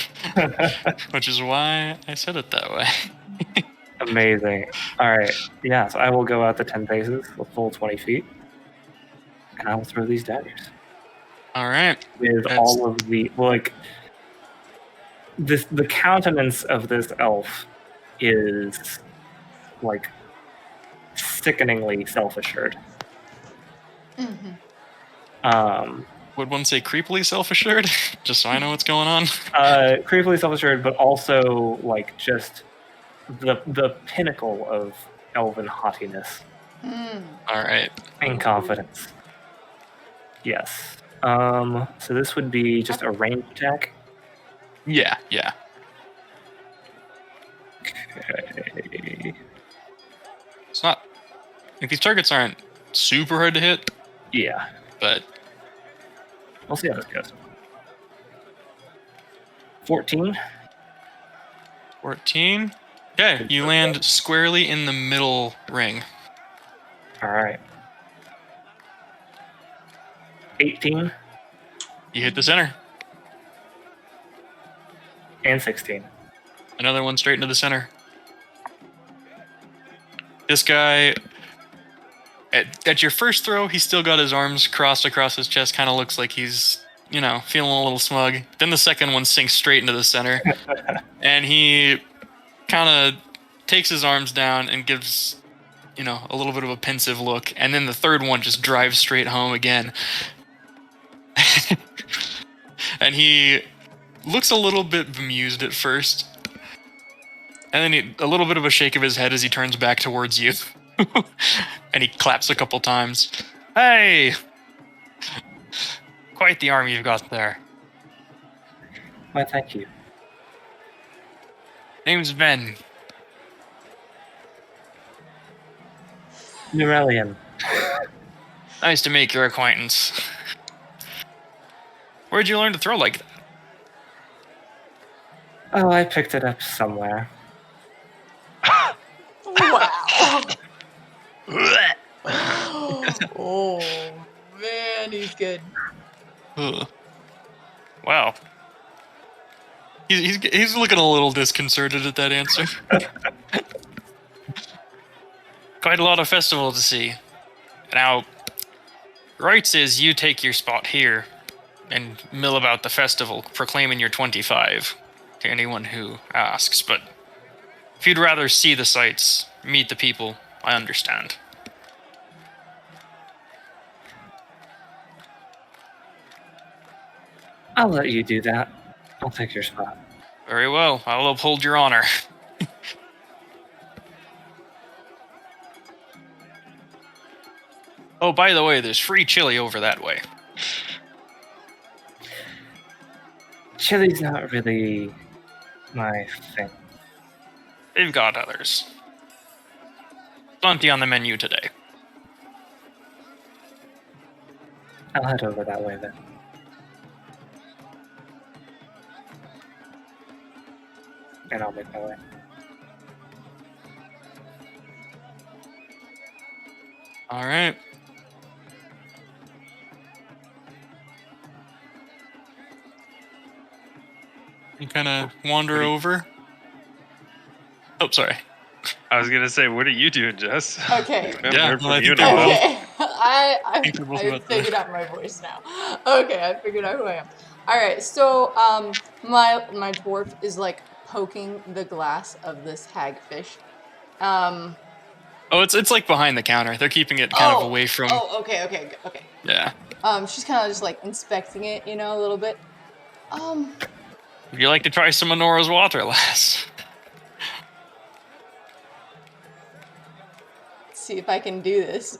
[SPEAKER 1] Which is why I said it that way.
[SPEAKER 5] Amazing. All right. Yeah, so I will go out to 10 paces, the full 20 feet, and I will throw these daggers.
[SPEAKER 1] All right.
[SPEAKER 5] With all of the, the countenance of this elf is, like, sickeningly self-assured.
[SPEAKER 1] Would one say creepily self-assured? Just so I know what's going on.
[SPEAKER 5] Creepily self-assured, but also, like, just the pinnacle of elven haughtiness.
[SPEAKER 1] All right.
[SPEAKER 5] And confidence. Yes. So this would be just a ranged attack.
[SPEAKER 1] Yeah.
[SPEAKER 5] Okay.
[SPEAKER 1] It's not... Like, these targets aren't super hard to hit,
[SPEAKER 5] Yeah.
[SPEAKER 1] but...
[SPEAKER 5] We'll see how this goes. 14.
[SPEAKER 1] 14. Okay, you land squarely in the middle ring.
[SPEAKER 5] All right. 18
[SPEAKER 1] You hit the center.
[SPEAKER 5] and 16.
[SPEAKER 1] Another one straight into the center. This guy, at your first throw, he's still got his arms crossed across his chest, kind of looks like he's, feeling a little smug. Then the second one sinks straight into the center. And he kind of takes his arms down and gives, a little bit of a pensive look. And then the third one just drives straight home again. And he looks a little bit bemused at first. And then a little bit of a shake of his head as he turns back towards you. And he claps a couple times. Hey! Quite the arm you've got there.
[SPEAKER 5] Why, thank you.
[SPEAKER 1] Name's Ben.
[SPEAKER 5] Nurelian.
[SPEAKER 1] Nice to make your acquaintance. Where'd you learn to throw like that?
[SPEAKER 5] Oh, I picked it up somewhere.
[SPEAKER 2] Wow. Oh, man, he's good.
[SPEAKER 1] Ugh. Wow. He's looking a little disconcerted at that answer. Quite a lot of festival to see. Now, rights is you take your spot here and mill about the festival, proclaiming your 25 to anyone who asks. But if you'd rather see the sights, meet the people, I understand.
[SPEAKER 5] I'll let you do that. I'll take your spot.
[SPEAKER 1] Very well. I'll uphold your honor. Oh, by the way, there's free chili over that way.
[SPEAKER 5] Chili's not really my thing.
[SPEAKER 1] They've got others. Plenty on the menu today.
[SPEAKER 5] I'll head over that way then. And I'll make my way.
[SPEAKER 1] All right. You kind of wander
[SPEAKER 3] What do you-
[SPEAKER 1] over. Oh, sorry.
[SPEAKER 3] I was gonna say, what are you doing, Jess?
[SPEAKER 2] Okay.
[SPEAKER 3] I haven't
[SPEAKER 1] Yeah,
[SPEAKER 3] heard
[SPEAKER 1] well, I
[SPEAKER 3] from you in
[SPEAKER 1] think
[SPEAKER 3] a
[SPEAKER 1] they're
[SPEAKER 3] while.
[SPEAKER 2] Okay, I
[SPEAKER 1] think we're both
[SPEAKER 2] I
[SPEAKER 1] about to-
[SPEAKER 2] figured out my voice now. Okay, I figured out who I am. All right, so my dwarf is like poking the glass of this hagfish.
[SPEAKER 1] Oh, it's like behind the counter. They're keeping it kind of away from.
[SPEAKER 2] Oh, okay.
[SPEAKER 1] Yeah.
[SPEAKER 2] She's kind of just like inspecting it, you know, a little bit.
[SPEAKER 1] Would you like to try some Honora's water, lass?
[SPEAKER 2] See if I can do this.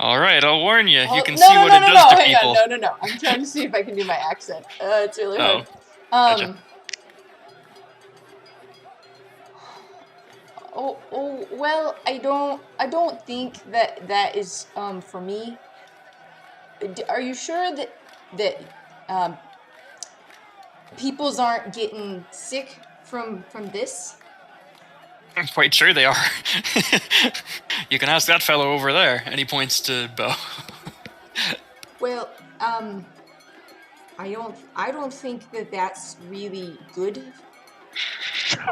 [SPEAKER 1] All right, I'll warn you.
[SPEAKER 2] Oh,
[SPEAKER 1] You can see what it does to
[SPEAKER 2] hang
[SPEAKER 1] people.
[SPEAKER 2] on, no. I'm trying to see if I can do my accent. It's really hard.
[SPEAKER 1] Gotcha.
[SPEAKER 2] Well, I don't think that is for me. Are you sure that peoples aren't getting sick from this?
[SPEAKER 1] I'm quite sure they are. You can ask that fellow over there. And he points to Bo.
[SPEAKER 2] Well, I don't think that's really good.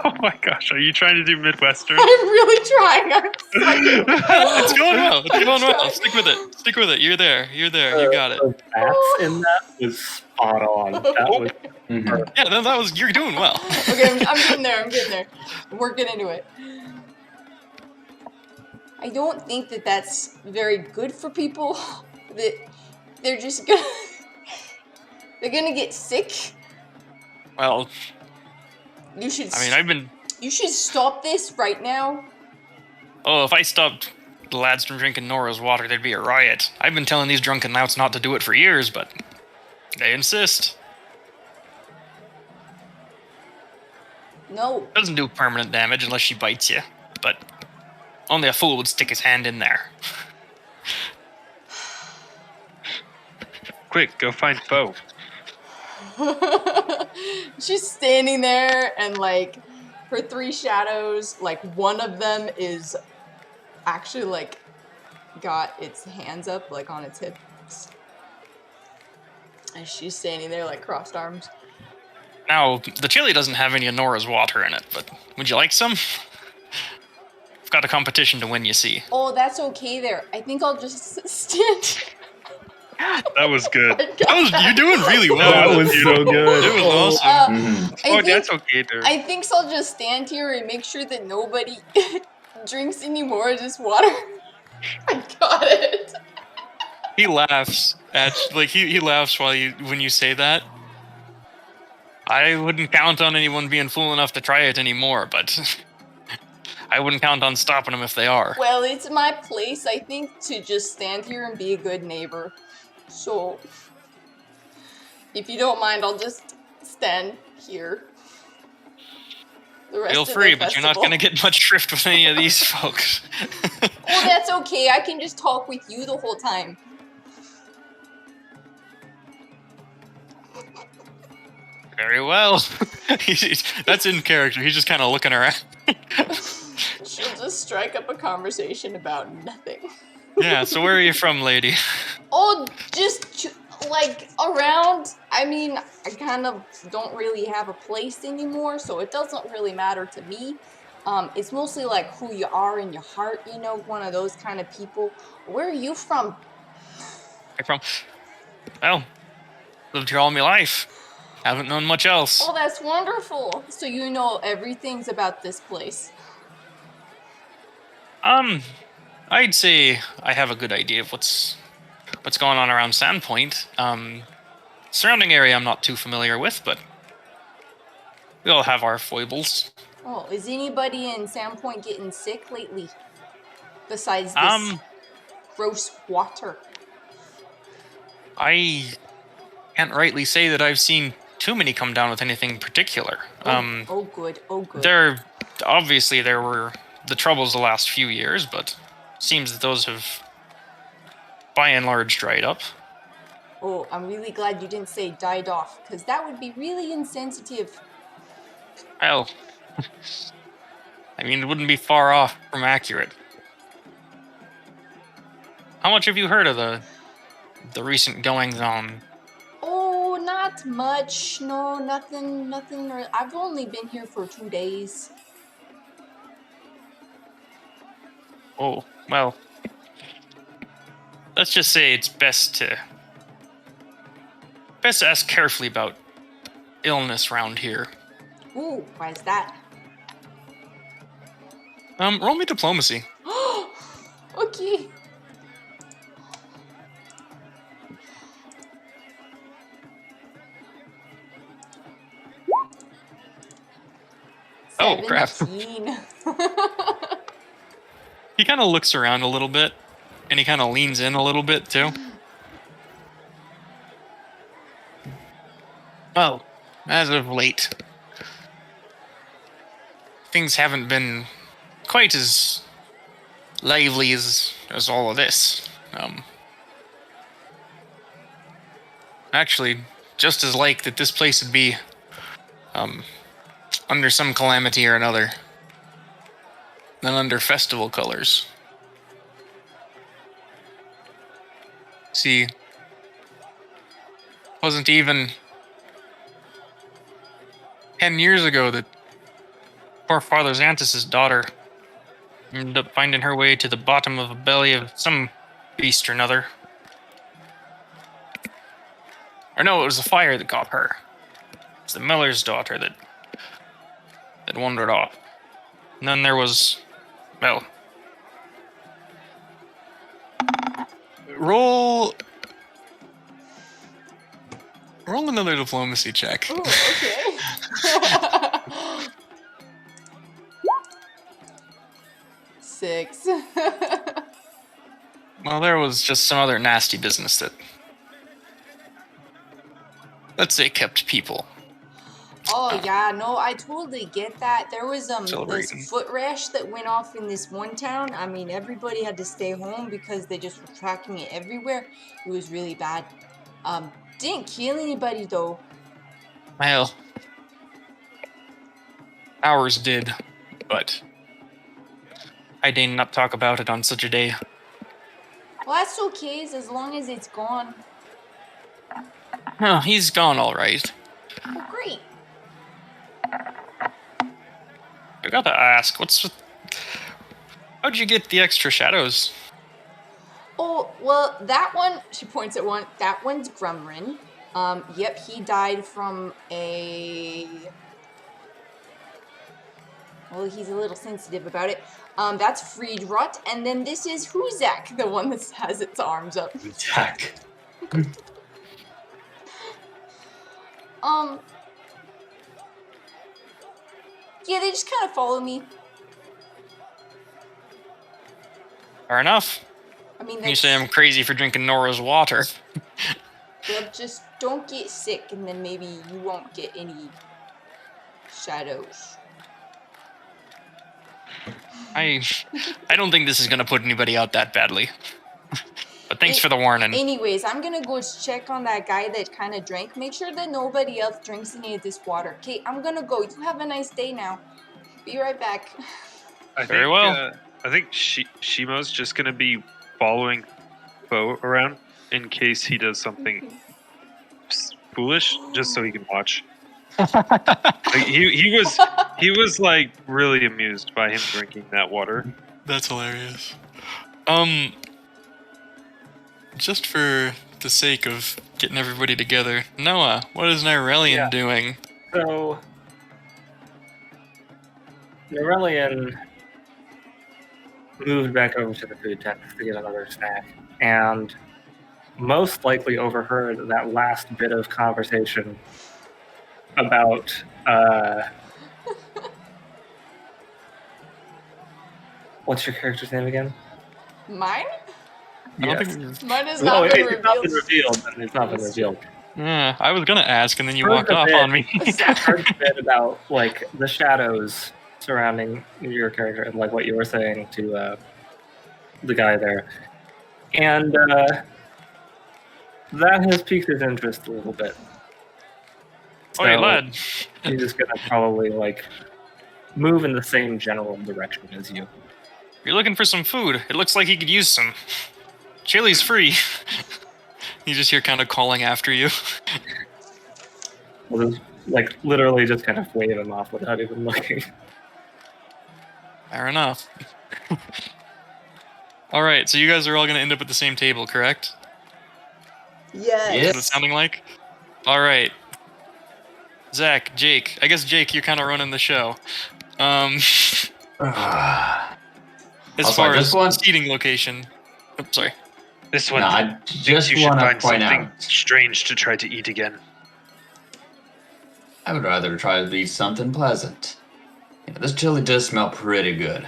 [SPEAKER 3] Oh my gosh, are you trying to do Midwestern?
[SPEAKER 2] I'm really trying.
[SPEAKER 1] It's going well. It's going well.
[SPEAKER 2] trying.
[SPEAKER 1] Stick with it. Stick with it. You're there. You got it.
[SPEAKER 5] The bats in that was spot on. That was
[SPEAKER 4] Mhm.
[SPEAKER 1] Yeah, that was. You're doing well.
[SPEAKER 2] Okay, I'm getting there. I'm working into it. I don't think that's very good for people. That they're just gonna they're gonna get sick.
[SPEAKER 1] Well,
[SPEAKER 2] You should.
[SPEAKER 1] I mean,
[SPEAKER 2] You should stop this right now.
[SPEAKER 1] Oh, if I stopped the lads from drinking Nora's water, there'd be a riot. I've been telling these drunken louts not to do it for years, but they insist.
[SPEAKER 2] No.
[SPEAKER 1] Doesn't do permanent damage unless she bites you, but only a fool would stick his hand in there.
[SPEAKER 3] Quick, go find Bo.
[SPEAKER 2] She's standing there, and like her three shadows, like one of them is actually like got its hands up like on its hips, and she's standing there like crossed arms.
[SPEAKER 1] Now, the chili doesn't have any of Nora's water in it, but would you like some? I've got a competition to win, you see.
[SPEAKER 2] Oh, that's okay there. I think I'll just stand.
[SPEAKER 3] That was good.
[SPEAKER 1] You're doing really well.
[SPEAKER 3] That was
[SPEAKER 1] so good. It was awesome.
[SPEAKER 4] Mhm.
[SPEAKER 3] Oh, that's okay, dude.
[SPEAKER 2] I think so. I'll just stand here and make sure that nobody drinks any more of this water. I got it.
[SPEAKER 1] He laughs at he laughs when you say that. I wouldn't count on anyone being fool enough to try it anymore, but I wouldn't count on stopping them if they are.
[SPEAKER 2] Well, it's my place, I think, to just stand here and be a good neighbor. So, if you don't mind, I'll just stand here. The rest
[SPEAKER 1] Feel
[SPEAKER 2] of the
[SPEAKER 1] free, but you're not
[SPEAKER 2] festival.
[SPEAKER 1] going to get much drift with any of these folks.
[SPEAKER 2] Oh, that's okay. I can just talk with you the whole time.
[SPEAKER 1] Very well. That's in character. He's just kind of looking around.
[SPEAKER 2] She'll just strike up a conversation about nothing.
[SPEAKER 1] Yeah, so where are you from, lady?
[SPEAKER 2] Oh, just like around. I mean, I kind of don't really have a place anymore, so it doesn't really matter to me. It's mostly like who you are in your heart, you know, one of those kind of people. Where are you from?
[SPEAKER 1] I'm from. Well, lived here all my life. Haven't known much else.
[SPEAKER 2] Oh, that's wonderful. So you know everything's about this place.
[SPEAKER 1] I'd say I have a good idea of what's going on around Sandpoint. Surrounding area I'm not too familiar with, but we all have our foibles.
[SPEAKER 2] Oh, is anybody in Sandpoint getting sick lately? Besides this gross water.
[SPEAKER 1] I can't rightly say that I've seen too many come down with anything particular.
[SPEAKER 2] Oh, good.
[SPEAKER 1] There were the troubles the last few years, but seems that those have by and large dried up.
[SPEAKER 2] Oh, I'm really glad you didn't say died off, because that would be really insensitive.
[SPEAKER 1] Well, I mean, it wouldn't be far off from accurate. How much have you heard of the recent goings on?
[SPEAKER 2] Oh, not much. No, nothing. I've only been here for 2 days.
[SPEAKER 1] Oh, well, let's just say it's best to ask carefully about illness around here.
[SPEAKER 2] Ooh, why is that?
[SPEAKER 1] Roll me diplomacy.
[SPEAKER 2] Okay.
[SPEAKER 1] Oh, crap.
[SPEAKER 2] 17.
[SPEAKER 1] He kind of looks around a little bit, and he kind of leans in a little bit, too. Well, as of late, things haven't been quite as lively as all of this. Actually, just as like that this place would be under some calamity or another than under festival colors. See, wasn't even 10 years ago that poor Father Xanthus' daughter ended up finding her way to the bottom of a belly of some beast or another. Or no, it was the fire that got her. It's the miller's daughter that wandered off. And then there was, well, roll another diplomacy check.
[SPEAKER 2] Ooh, okay. Six.
[SPEAKER 1] Well, there was just some other nasty business that, let's say, kept people.
[SPEAKER 2] Oh yeah, no, I totally get that. There was
[SPEAKER 1] Celebrating.
[SPEAKER 2] this foot rash that went off in this one town. I mean, everybody had to stay home because they just were tracking it everywhere. It was really bad. Didn't kill anybody though.
[SPEAKER 1] Well, ours did, but I deign not talk about it on such a day.
[SPEAKER 2] Well, that's okay, as long as it's gone.
[SPEAKER 1] Oh, he's gone all right.
[SPEAKER 2] Oh, great.
[SPEAKER 1] I gotta ask, how'd you get the extra shadows?
[SPEAKER 2] Oh, well, that one, she points at one, that one's Grumrin. Yep, he died from well, he's a little sensitive about it. That's Friedrot, and then this is Huzak, the one that has its arms up.
[SPEAKER 4] Attack.
[SPEAKER 2] Yeah, they just kind of follow me.
[SPEAKER 1] Fair enough.
[SPEAKER 2] I mean,
[SPEAKER 1] You say I'm crazy for drinking Nora's water.
[SPEAKER 2] they'll just don't get sick, and then maybe you won't get any shadows.
[SPEAKER 1] I don't think this is gonna put anybody out that badly. But thanks for the warning.
[SPEAKER 2] Anyways, I'm gonna go check on that guy that kind of drank. Make sure that nobody else drinks any of this water. Okay, I'm gonna go. You have a nice day now. Be right back.
[SPEAKER 1] Very well.
[SPEAKER 3] I think Shimo's just gonna be following Bo around in case he does something foolish, just so he can watch. Like, he was like really amused by him drinking that water.
[SPEAKER 1] That's hilarious. Just for the sake of getting everybody together, Noah, what is Nirelian doing?
[SPEAKER 5] So, Nirelian moved back over to the food tent to get another snack, and most likely overheard that last bit of conversation about what's your character's name again?
[SPEAKER 2] Mine?
[SPEAKER 1] I don't
[SPEAKER 5] Yes.
[SPEAKER 1] think.
[SPEAKER 2] Mine has
[SPEAKER 5] No,
[SPEAKER 2] not been
[SPEAKER 5] it's not been
[SPEAKER 2] revealed.
[SPEAKER 5] revealed. It's not been revealed.
[SPEAKER 1] Yeah, I was gonna ask, and then you
[SPEAKER 5] Heard
[SPEAKER 1] walked
[SPEAKER 5] a
[SPEAKER 1] off
[SPEAKER 5] bit.
[SPEAKER 1] on me.
[SPEAKER 5] Heard a bit about like the shadows surrounding your character and like what you were saying to the guy there, and that has piqued his interest a little bit.
[SPEAKER 1] Oi,
[SPEAKER 5] So
[SPEAKER 1] lad.
[SPEAKER 5] he's just gonna probably like move in the same general direction as you.
[SPEAKER 1] You're looking for some food. It looks like he could use some. Chili's free. You just hear kind of calling after you.
[SPEAKER 5] We'll just, like literally just kind of wave him off without even looking.
[SPEAKER 1] Fair enough. All right, so you guys are all going to end up at the same table, correct?
[SPEAKER 2] Yes.
[SPEAKER 4] Yes.
[SPEAKER 1] What's it sounding like? All right. Zach, Jake. I guess Jake, you're kind of running the show. As
[SPEAKER 4] Also,
[SPEAKER 1] far
[SPEAKER 4] I just
[SPEAKER 1] as
[SPEAKER 4] want-
[SPEAKER 1] seating location. Oh, sorry.
[SPEAKER 6] This one
[SPEAKER 4] No, I
[SPEAKER 6] thinks
[SPEAKER 4] just
[SPEAKER 6] you should
[SPEAKER 4] want to
[SPEAKER 6] find
[SPEAKER 4] point
[SPEAKER 6] something
[SPEAKER 4] out.
[SPEAKER 6] strange to try to eat again.
[SPEAKER 4] I would rather try to eat something pleasant. You know, this chili does smell pretty good.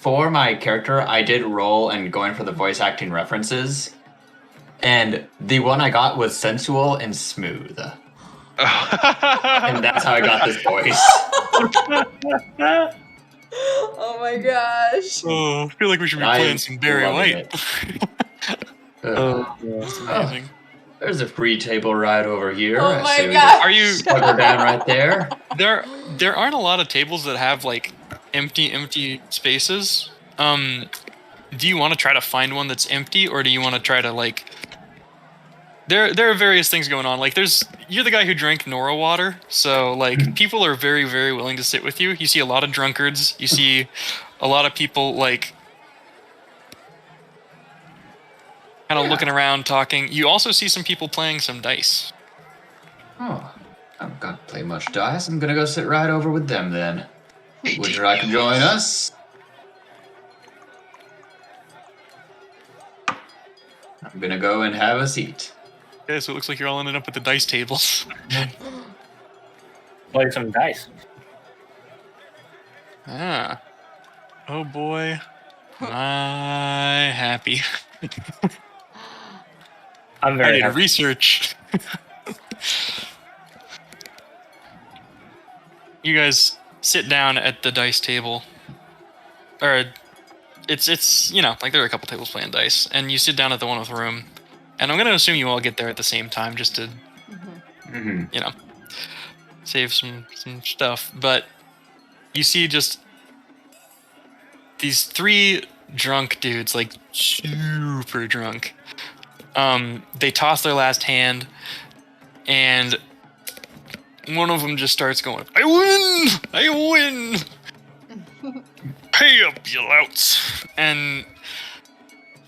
[SPEAKER 4] For my character, I did roll and going for the voice acting references, and the one I got was sensual and smooth, and that's how I got this voice.
[SPEAKER 2] Oh my gosh.
[SPEAKER 1] Oh, I feel like we should be
[SPEAKER 4] I'm
[SPEAKER 1] playing some Barry
[SPEAKER 4] loving
[SPEAKER 1] White.
[SPEAKER 4] Ugh.
[SPEAKER 1] That's amazing.
[SPEAKER 4] There's a free table right over here.
[SPEAKER 2] Oh
[SPEAKER 4] I
[SPEAKER 2] my
[SPEAKER 4] say we
[SPEAKER 2] gosh.
[SPEAKER 1] Are you-
[SPEAKER 4] just plug her down right there.
[SPEAKER 1] There aren't a lot of tables that have like empty spaces. Do you want to try to find one that's empty, or do you want to try to like? There are various things going on. Like you're the guy who drank Nora water, so like people are very, very willing to sit with you. You see a lot of drunkards. You see a lot of people like kind of looking around, talking. You also see some people playing some dice.
[SPEAKER 4] Oh, I'm gonna play much dice. I'm gonna go sit right over with them then. Would you like to join us? I'm gonna go and have a seat.
[SPEAKER 1] Okay, so it looks like you're all ending up at the dice tables.
[SPEAKER 5] Play some dice.
[SPEAKER 1] Ah. Oh boy. Am I happy.
[SPEAKER 5] I'm
[SPEAKER 1] I
[SPEAKER 5] very
[SPEAKER 1] need to
[SPEAKER 5] happy.
[SPEAKER 1] research. You guys sit down at the dice table. Or it's you know, like there are a couple tables playing dice, and you sit down at the one with room. And I'm gonna assume you all get there at the same time just to,
[SPEAKER 4] Mm-hmm.
[SPEAKER 1] you know, save some stuff. But you see just these three drunk dudes, like super drunk. They toss their last hand, and one of them just starts going, "I win! I win! Pay up, you louts!" And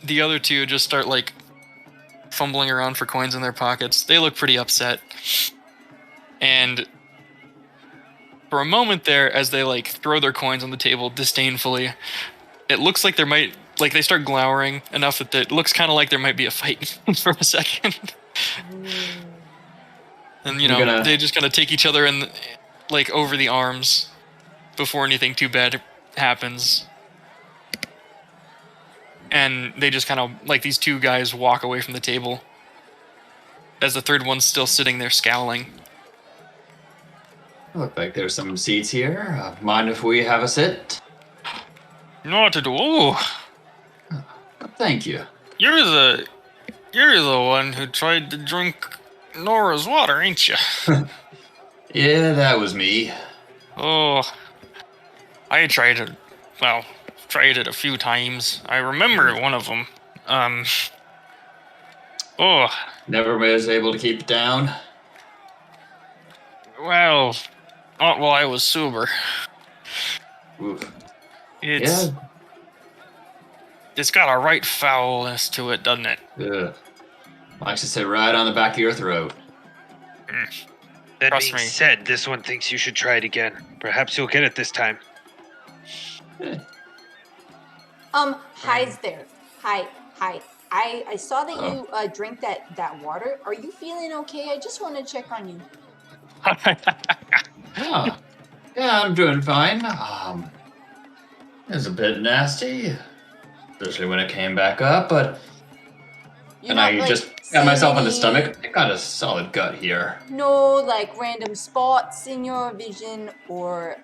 [SPEAKER 1] the other two just start like fumbling around for coins in their pockets. They look pretty upset. And for a moment there, as they like throw their coins on the table disdainfully, it looks like they start glowering enough that it looks kind of like there might be a fight for a second. And you
[SPEAKER 4] You're
[SPEAKER 1] know,
[SPEAKER 4] gonna-
[SPEAKER 1] they just kind of take each other in, like over the arms before anything too bad happens. And they just kind of, like, these two guys walk away from the table as the third one's still sitting there scowling.
[SPEAKER 4] Look like there's some seats here. Mind if we have a sit?
[SPEAKER 1] Not at all.
[SPEAKER 4] Thank you.
[SPEAKER 1] You're the one who tried to drink Nora's water, ain't you?
[SPEAKER 4] Yeah, that was me.
[SPEAKER 1] Oh, I tried it a few times. I remember one of them. Oh,
[SPEAKER 4] Never was able to keep it down.
[SPEAKER 1] well, not while I was sober.
[SPEAKER 4] Oof.
[SPEAKER 1] It's got a right foulness to it, doesn't it?
[SPEAKER 4] Ugh. Likes to sit right on the back of your throat.
[SPEAKER 6] That
[SPEAKER 1] Trust
[SPEAKER 6] being
[SPEAKER 1] me.
[SPEAKER 6] said, this one thinks you should try it again. Perhaps you'll get it this time.
[SPEAKER 7] Hi's there. Hi. I saw that you drank that water. Are you feeling okay? I just want to check on you.
[SPEAKER 4] Oh. Yeah, I'm doing fine. It was a bit nasty, especially when it came back up, but
[SPEAKER 7] You're
[SPEAKER 4] and
[SPEAKER 7] not,
[SPEAKER 4] I
[SPEAKER 7] like,
[SPEAKER 4] just got myself in the
[SPEAKER 7] seeing
[SPEAKER 4] stomach. I got a solid gut here.
[SPEAKER 7] No, like random spots in your vision or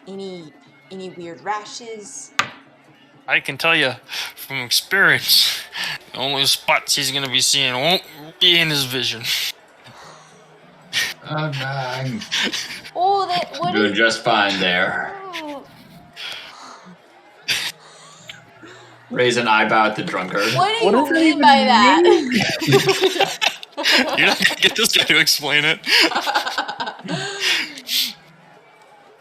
[SPEAKER 7] any weird rashes.
[SPEAKER 1] I can tell you from experience, The only spots he's gonna be seeing won't be in his vision.
[SPEAKER 4] I'm
[SPEAKER 7] Oh, that what
[SPEAKER 4] doing
[SPEAKER 7] is?
[SPEAKER 4] just fine there.
[SPEAKER 7] Oh,
[SPEAKER 4] Raise an eyebrow at the drunkard.
[SPEAKER 7] what do
[SPEAKER 5] What
[SPEAKER 7] you
[SPEAKER 5] does that
[SPEAKER 7] mean
[SPEAKER 5] even
[SPEAKER 7] by that?
[SPEAKER 1] You're not gonna get this guy to explain it.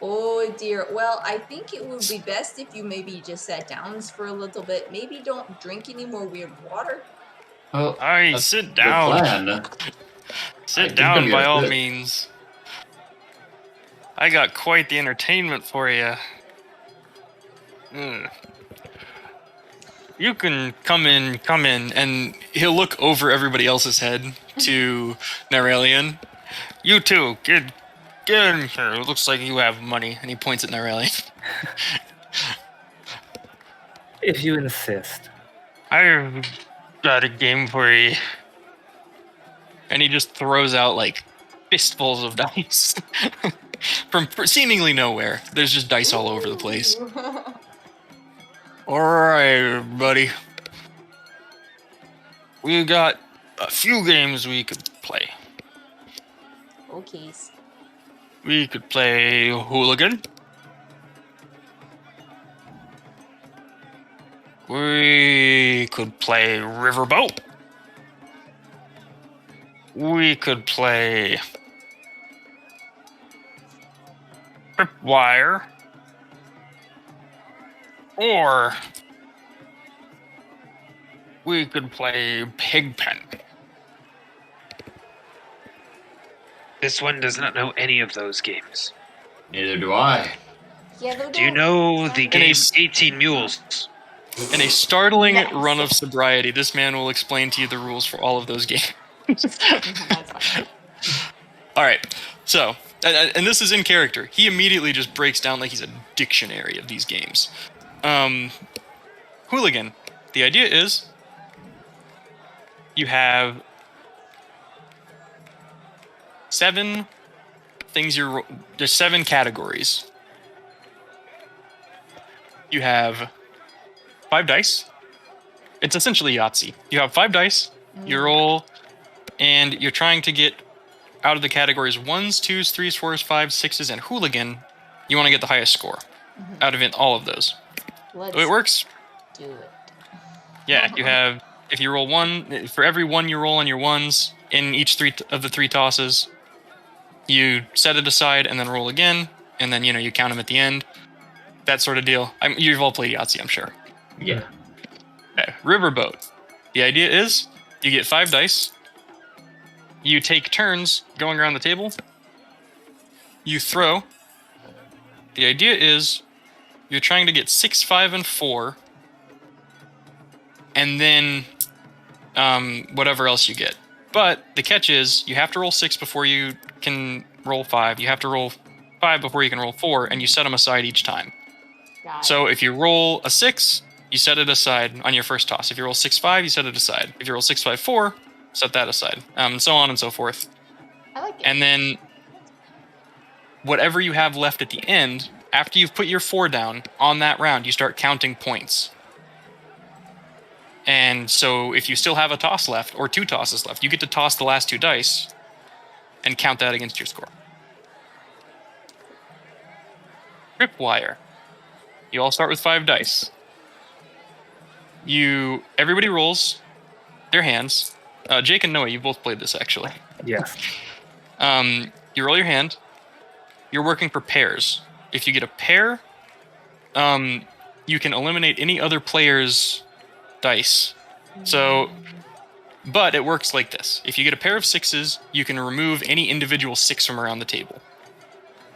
[SPEAKER 7] Oh dear. Well, I think it would be best if you maybe just sat down for a little bit. Maybe don't drink any more weird water.
[SPEAKER 4] Well,
[SPEAKER 1] Alright,
[SPEAKER 4] that's
[SPEAKER 1] sit
[SPEAKER 4] the
[SPEAKER 1] down.
[SPEAKER 4] plan. I
[SPEAKER 1] Sit
[SPEAKER 4] think I'm
[SPEAKER 1] down by
[SPEAKER 4] gonna
[SPEAKER 1] all
[SPEAKER 4] sit.
[SPEAKER 1] means. I got quite the entertainment for you. You can come in, and he'll look over everybody else's head to Narelian. You too, get in here. It looks like you have money, and he points at Narelian.
[SPEAKER 5] If you insist.
[SPEAKER 1] I've got a game for you. And he just throws out like fistfuls of dice from seemingly nowhere. There's just dice all over the place. All right, buddy. We got a few games we could play.
[SPEAKER 7] Okay.
[SPEAKER 1] We could play Hooligan. We could play Riverboat. We could play Tripwire. Or we could play Pigpen.
[SPEAKER 6] This one does not know any of those games.
[SPEAKER 4] Neither do I.
[SPEAKER 7] Yeah, though,
[SPEAKER 6] Do you know the
[SPEAKER 1] And
[SPEAKER 6] game
[SPEAKER 1] a-
[SPEAKER 6] 18 Mules?
[SPEAKER 1] In a startling
[SPEAKER 7] Nice.
[SPEAKER 1] run of sobriety, this man will explain to you the rules for all of those games.
[SPEAKER 7] That's fine.
[SPEAKER 1] All right, so, and this is in character. He immediately just breaks down like he's a dictionary of these games. Hooligan. The idea is you have 7 things there's 7 categories. You have 5 dice. It's essentially Yahtzee. You have 5 dice, you roll, and you're trying to get out of the categories 1s, 2s, 3s, 4s, 5s, 6s, and Hooligan. You want to get the highest score out of all of those.
[SPEAKER 7] Let's
[SPEAKER 1] So it works.
[SPEAKER 7] do it.
[SPEAKER 1] Yeah, you have, if you roll 1, for every 1 you roll on your 1s in each 3 of the 3 tosses, you set it aside and then roll again, and then, you count them at the end. That sort of deal. You've all played Yahtzee, I'm sure.
[SPEAKER 4] Yeah.
[SPEAKER 1] Okay, Riverboat. The idea is you get 5 dice. You take turns going around the table. You throw. The idea is you're trying to get 6, 5, and 4. And then whatever else you get. But the catch is you have to roll 6 before you can roll 5. You have to roll 5 before you can roll 4, and you set them aside each time.
[SPEAKER 7] Got it.
[SPEAKER 1] So if you roll a 6, you set it aside on your first toss. If you roll 6, 5, you set it aside. If you roll 6, 5, 4, set that aside. And so on and so forth.
[SPEAKER 7] I like it.
[SPEAKER 1] And then whatever you have left at the end, after you've put your 4 down on that round, you start counting points. And so if you still have a toss left, or 2 tosses left, you get to toss the last 2 dice and count that against your score. Tripwire. You all start with 5 dice. Everybody rolls their hands. Jake and Noah, you both played this actually.
[SPEAKER 5] Yes.
[SPEAKER 1] You roll your hand. You're working for pairs. If you get a pair, you can eliminate any other player's dice. So, but it works like this. If you get a pair of 6s, you can remove any individual 6 from around the table.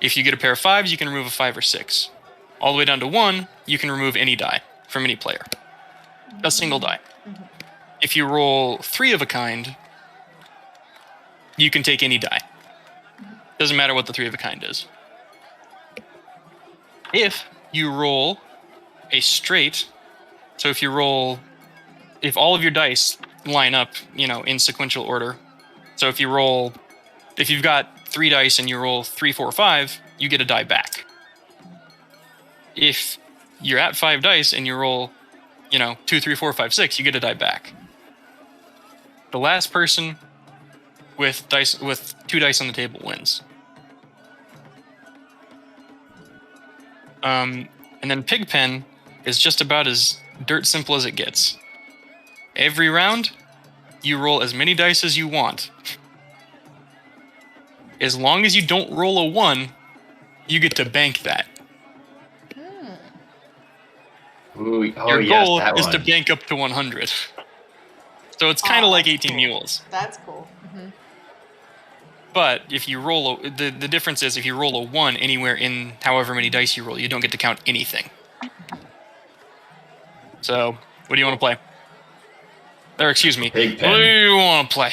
[SPEAKER 1] If you get a pair of 5s, you can remove a 5 or 6. All the way down to 1, you can remove any die from any player. A single die. If you roll 3 of a kind, you can take any die. Doesn't matter what the 3 of a kind is. If you roll a straight, so if all of your dice line up, in sequential order. So if you've got 3 dice and you roll 3, 4, 5, you get a die back. If you're at 5 dice and you roll, 2, 3, 4, 5, 6, you get a die back. the last person with 2 dice on the table wins. And then Pigpen is just about as dirt simple as it gets. Every round, you roll as many dice as you want. As long as you don't roll a 1, you get to bank that.
[SPEAKER 4] Ooh,
[SPEAKER 1] Your
[SPEAKER 4] yes,
[SPEAKER 1] goal
[SPEAKER 4] that
[SPEAKER 1] is
[SPEAKER 4] one.
[SPEAKER 1] to bank up to 100. So it's kind of like 18 mules.
[SPEAKER 2] That's cool.
[SPEAKER 1] But if you roll the difference is if you roll a 1 anywhere in however many dice you roll, you don't get to count anything. So, what do you want to play? Or excuse me,
[SPEAKER 4] Pigpen.
[SPEAKER 1] what do you want to play?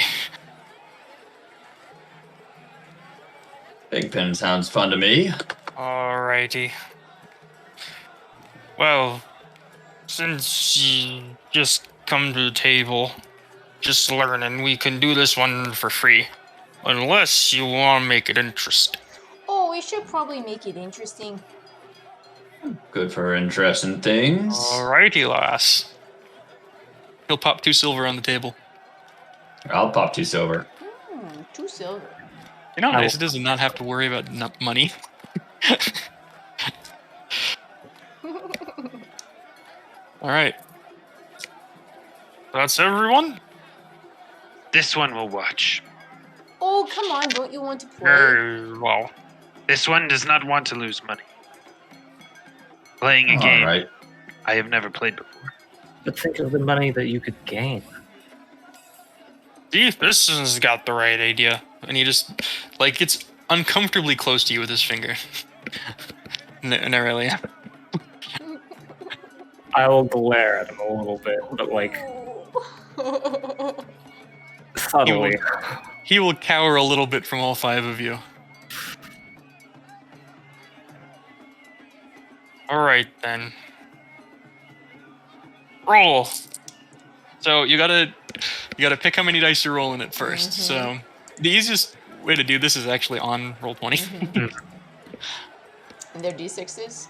[SPEAKER 4] Pigpen sounds fun to me.
[SPEAKER 1] Alrighty. Well, since you just come to the table, just learning, we can do this one for free. Unless you want to make it interesting.
[SPEAKER 7] Oh, we should probably make it interesting.
[SPEAKER 4] Good for interesting things.
[SPEAKER 1] Alrighty, lass. He'll pop 2 silver on the table.
[SPEAKER 4] I'll pop 2 silver.
[SPEAKER 7] 2 silver.
[SPEAKER 1] You know how nice it is to not have to worry about money? Alright. That's everyone?
[SPEAKER 6] This one will watch.
[SPEAKER 7] Oh, come on, don't you want to play?
[SPEAKER 1] Very well.
[SPEAKER 6] This one does not want to lose money. Playing a
[SPEAKER 4] All
[SPEAKER 6] game
[SPEAKER 4] right.
[SPEAKER 6] I have never played before.
[SPEAKER 5] But think of the money that you could gain.
[SPEAKER 1] See, this has got the right idea. And he just, like, gets uncomfortably close to you with his finger. No, really.
[SPEAKER 5] I will glare at him a little bit, but like subtly.
[SPEAKER 1] He will cower a little bit from all 5 of you. Alright, then. Roll! So, you gotta pick how many dice you're rolling at first. So, the easiest way to do this is actually on Roll20.
[SPEAKER 2] And they're D6s?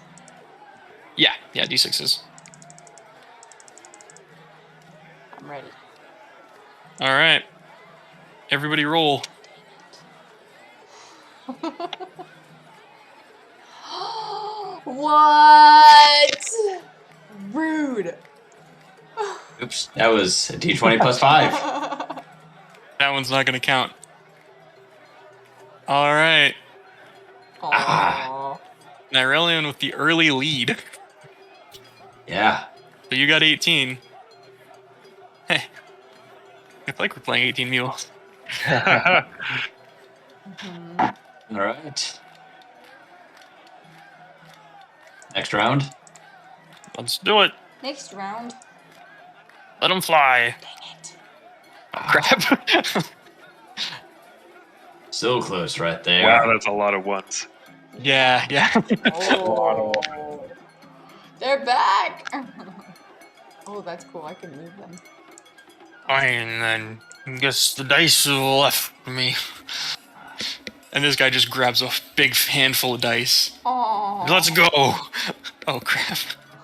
[SPEAKER 1] Yeah, D6s.
[SPEAKER 2] I'm ready.
[SPEAKER 1] Alright. Everybody roll.
[SPEAKER 2] What? Rude.
[SPEAKER 4] Oops, that was a d20 plus 5.
[SPEAKER 1] That one's not gonna count. Alright.
[SPEAKER 2] Aww.
[SPEAKER 1] Nyrelion with the early lead.
[SPEAKER 4] Yeah.
[SPEAKER 1] So you got 18. Hey. I feel like we're playing 18 mules.
[SPEAKER 4] All right. Next round.
[SPEAKER 1] Let's do it.
[SPEAKER 7] Next round.
[SPEAKER 1] Let them fly.
[SPEAKER 7] Dang it.
[SPEAKER 1] Crap.
[SPEAKER 4] So close right there.
[SPEAKER 3] Wow, that's a lot of ones.
[SPEAKER 1] yeah.
[SPEAKER 2] Oh. They're back. Oh, that's cool. I can move them.
[SPEAKER 1] Fine, then. Guess the dice are left for me. And this guy just grabs a big handful of dice.
[SPEAKER 2] Aww.
[SPEAKER 1] Let's go. Oh, crap.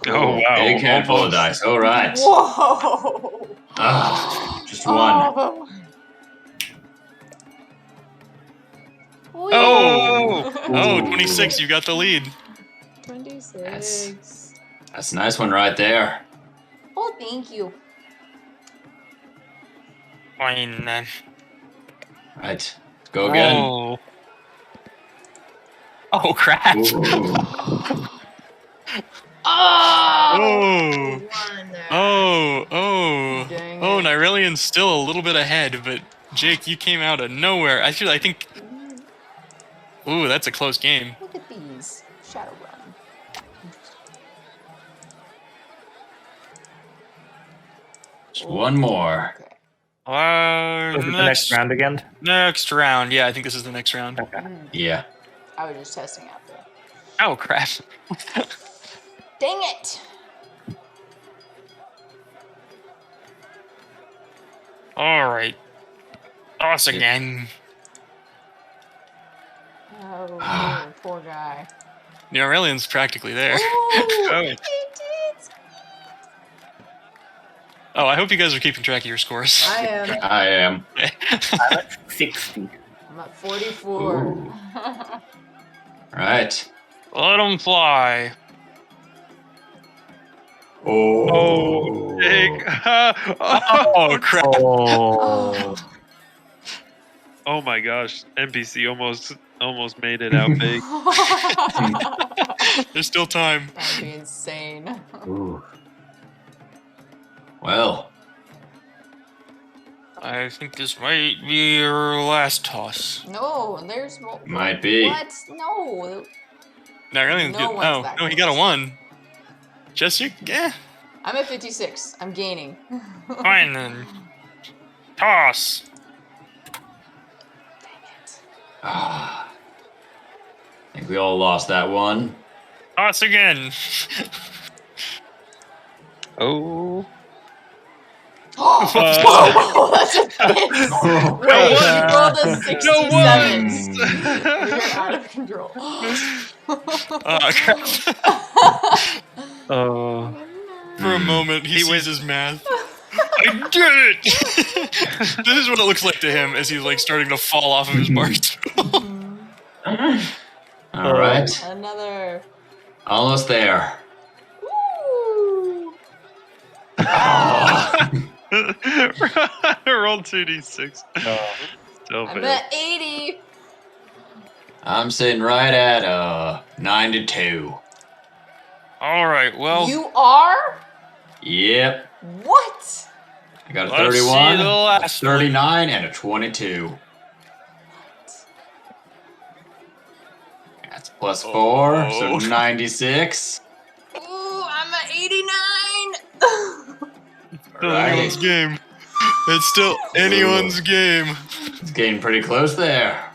[SPEAKER 3] Oh, wow.
[SPEAKER 4] Big handful of
[SPEAKER 3] Almost.
[SPEAKER 4] dice. All right.
[SPEAKER 2] Whoa.
[SPEAKER 4] Just one.
[SPEAKER 2] Oh.
[SPEAKER 1] Oh, 26. You got the lead.
[SPEAKER 2] 26.
[SPEAKER 4] That's a nice one right there.
[SPEAKER 7] Oh, thank you.
[SPEAKER 1] Fine, then.
[SPEAKER 4] Right. Let's go again.
[SPEAKER 1] Oh, crap.
[SPEAKER 4] Ooh.
[SPEAKER 1] Oh.
[SPEAKER 2] One there.
[SPEAKER 1] Oh.
[SPEAKER 2] Dang
[SPEAKER 1] Oh,
[SPEAKER 2] it.
[SPEAKER 1] Nyrelian's still a little bit ahead, but Jake, you came out of nowhere. I think. Ooh, that's a close game.
[SPEAKER 2] Look at these. Shadowrun.
[SPEAKER 4] Just one more.
[SPEAKER 2] Okay.
[SPEAKER 5] Is it the next round again?
[SPEAKER 1] Next round. Yeah, I think this is the next round.
[SPEAKER 5] Okay.
[SPEAKER 4] Yeah.
[SPEAKER 2] I was just testing out there.
[SPEAKER 1] Oh, crap.
[SPEAKER 2] Dang it!
[SPEAKER 1] All right. Toss again.
[SPEAKER 2] Oh, poor guy.
[SPEAKER 1] Nyrelian's practically there.
[SPEAKER 2] Oh,
[SPEAKER 1] Oh.
[SPEAKER 2] he did.
[SPEAKER 1] Oh, I hope you guys are keeping track of your scores.
[SPEAKER 2] I am.
[SPEAKER 4] I am.
[SPEAKER 5] I'm at 60.
[SPEAKER 2] I'm at 44.
[SPEAKER 4] Ooh. Right.
[SPEAKER 1] Let them fly.
[SPEAKER 4] Oh.
[SPEAKER 3] Big.
[SPEAKER 1] Oh, crap.
[SPEAKER 5] Oh.
[SPEAKER 3] Oh my gosh. NPC almost made it out big.
[SPEAKER 1] There's still time.
[SPEAKER 2] That'd be insane.
[SPEAKER 4] Ooh. Well,
[SPEAKER 1] I think this might be your last toss.
[SPEAKER 2] No, there's more.
[SPEAKER 4] might be.
[SPEAKER 2] What? No.
[SPEAKER 1] No, really?
[SPEAKER 2] No one's
[SPEAKER 1] Oh,
[SPEAKER 2] that
[SPEAKER 1] no, he got a
[SPEAKER 2] close.
[SPEAKER 1] 1. Jesse, yeah.
[SPEAKER 2] I'm at 56. I'm gaining.
[SPEAKER 1] Fine then. Toss.
[SPEAKER 4] Ah. I think we all lost that one.
[SPEAKER 1] Toss again.
[SPEAKER 3] Oh.
[SPEAKER 2] Oh, that's a miss. Wait, you rolled a 67. You're out of control.
[SPEAKER 1] Crap. For a moment, he sees his math. I did it! This is what it looks like to him as he's like starting to fall off of his bar stool.
[SPEAKER 4] All right.
[SPEAKER 2] Another.
[SPEAKER 4] Almost there.
[SPEAKER 2] Woo!
[SPEAKER 3] Roll 2d6. Still
[SPEAKER 2] I'm
[SPEAKER 3] failed.
[SPEAKER 2] at 80.
[SPEAKER 4] I'm sitting right at 92.
[SPEAKER 1] All right, well,
[SPEAKER 2] You are?
[SPEAKER 4] Yep.
[SPEAKER 2] What?
[SPEAKER 4] I got a
[SPEAKER 1] let's
[SPEAKER 4] 31,
[SPEAKER 1] see the
[SPEAKER 4] a
[SPEAKER 1] last one.
[SPEAKER 4] 39, and a 22. That's plus 4, so 96.
[SPEAKER 2] Ooh, I'm at 89.
[SPEAKER 1] Still anyone's game. It's still anyone's game.
[SPEAKER 4] It's getting pretty close there.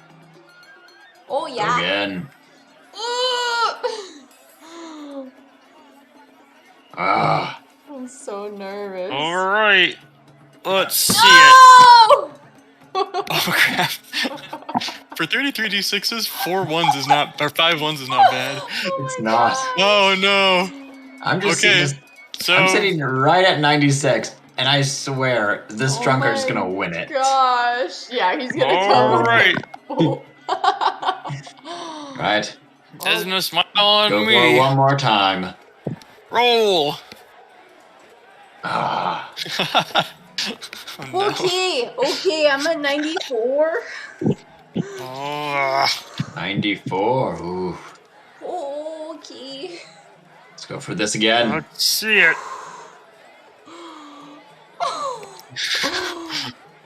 [SPEAKER 2] Oh, yeah.
[SPEAKER 4] Again.
[SPEAKER 2] Ooh.
[SPEAKER 4] Ah.
[SPEAKER 2] I'm so nervous.
[SPEAKER 1] All right, let's see it.
[SPEAKER 2] No!
[SPEAKER 1] Oh crap! For 33d6s, 4 1s is not, or 5 1s is not bad.
[SPEAKER 4] It's not.
[SPEAKER 1] Oh no!
[SPEAKER 4] I'm just
[SPEAKER 1] Okay,
[SPEAKER 4] sitting,
[SPEAKER 1] so
[SPEAKER 4] I'm sitting right at 96, and I swear this
[SPEAKER 2] Oh
[SPEAKER 4] drunkar's
[SPEAKER 2] my
[SPEAKER 4] gonna win it.
[SPEAKER 2] Gosh. Yeah, he's gonna
[SPEAKER 1] all
[SPEAKER 2] come.
[SPEAKER 1] right,
[SPEAKER 4] Right?
[SPEAKER 1] Desna, smile on
[SPEAKER 4] Go for it
[SPEAKER 1] me.
[SPEAKER 4] one more time.
[SPEAKER 1] Roll.
[SPEAKER 4] Ah.
[SPEAKER 1] Oh, no.
[SPEAKER 2] Okay, I'm at 94.
[SPEAKER 1] Oh,
[SPEAKER 4] 94. Ooh.
[SPEAKER 2] Okay.
[SPEAKER 4] Let's go for this again.
[SPEAKER 1] let's see it.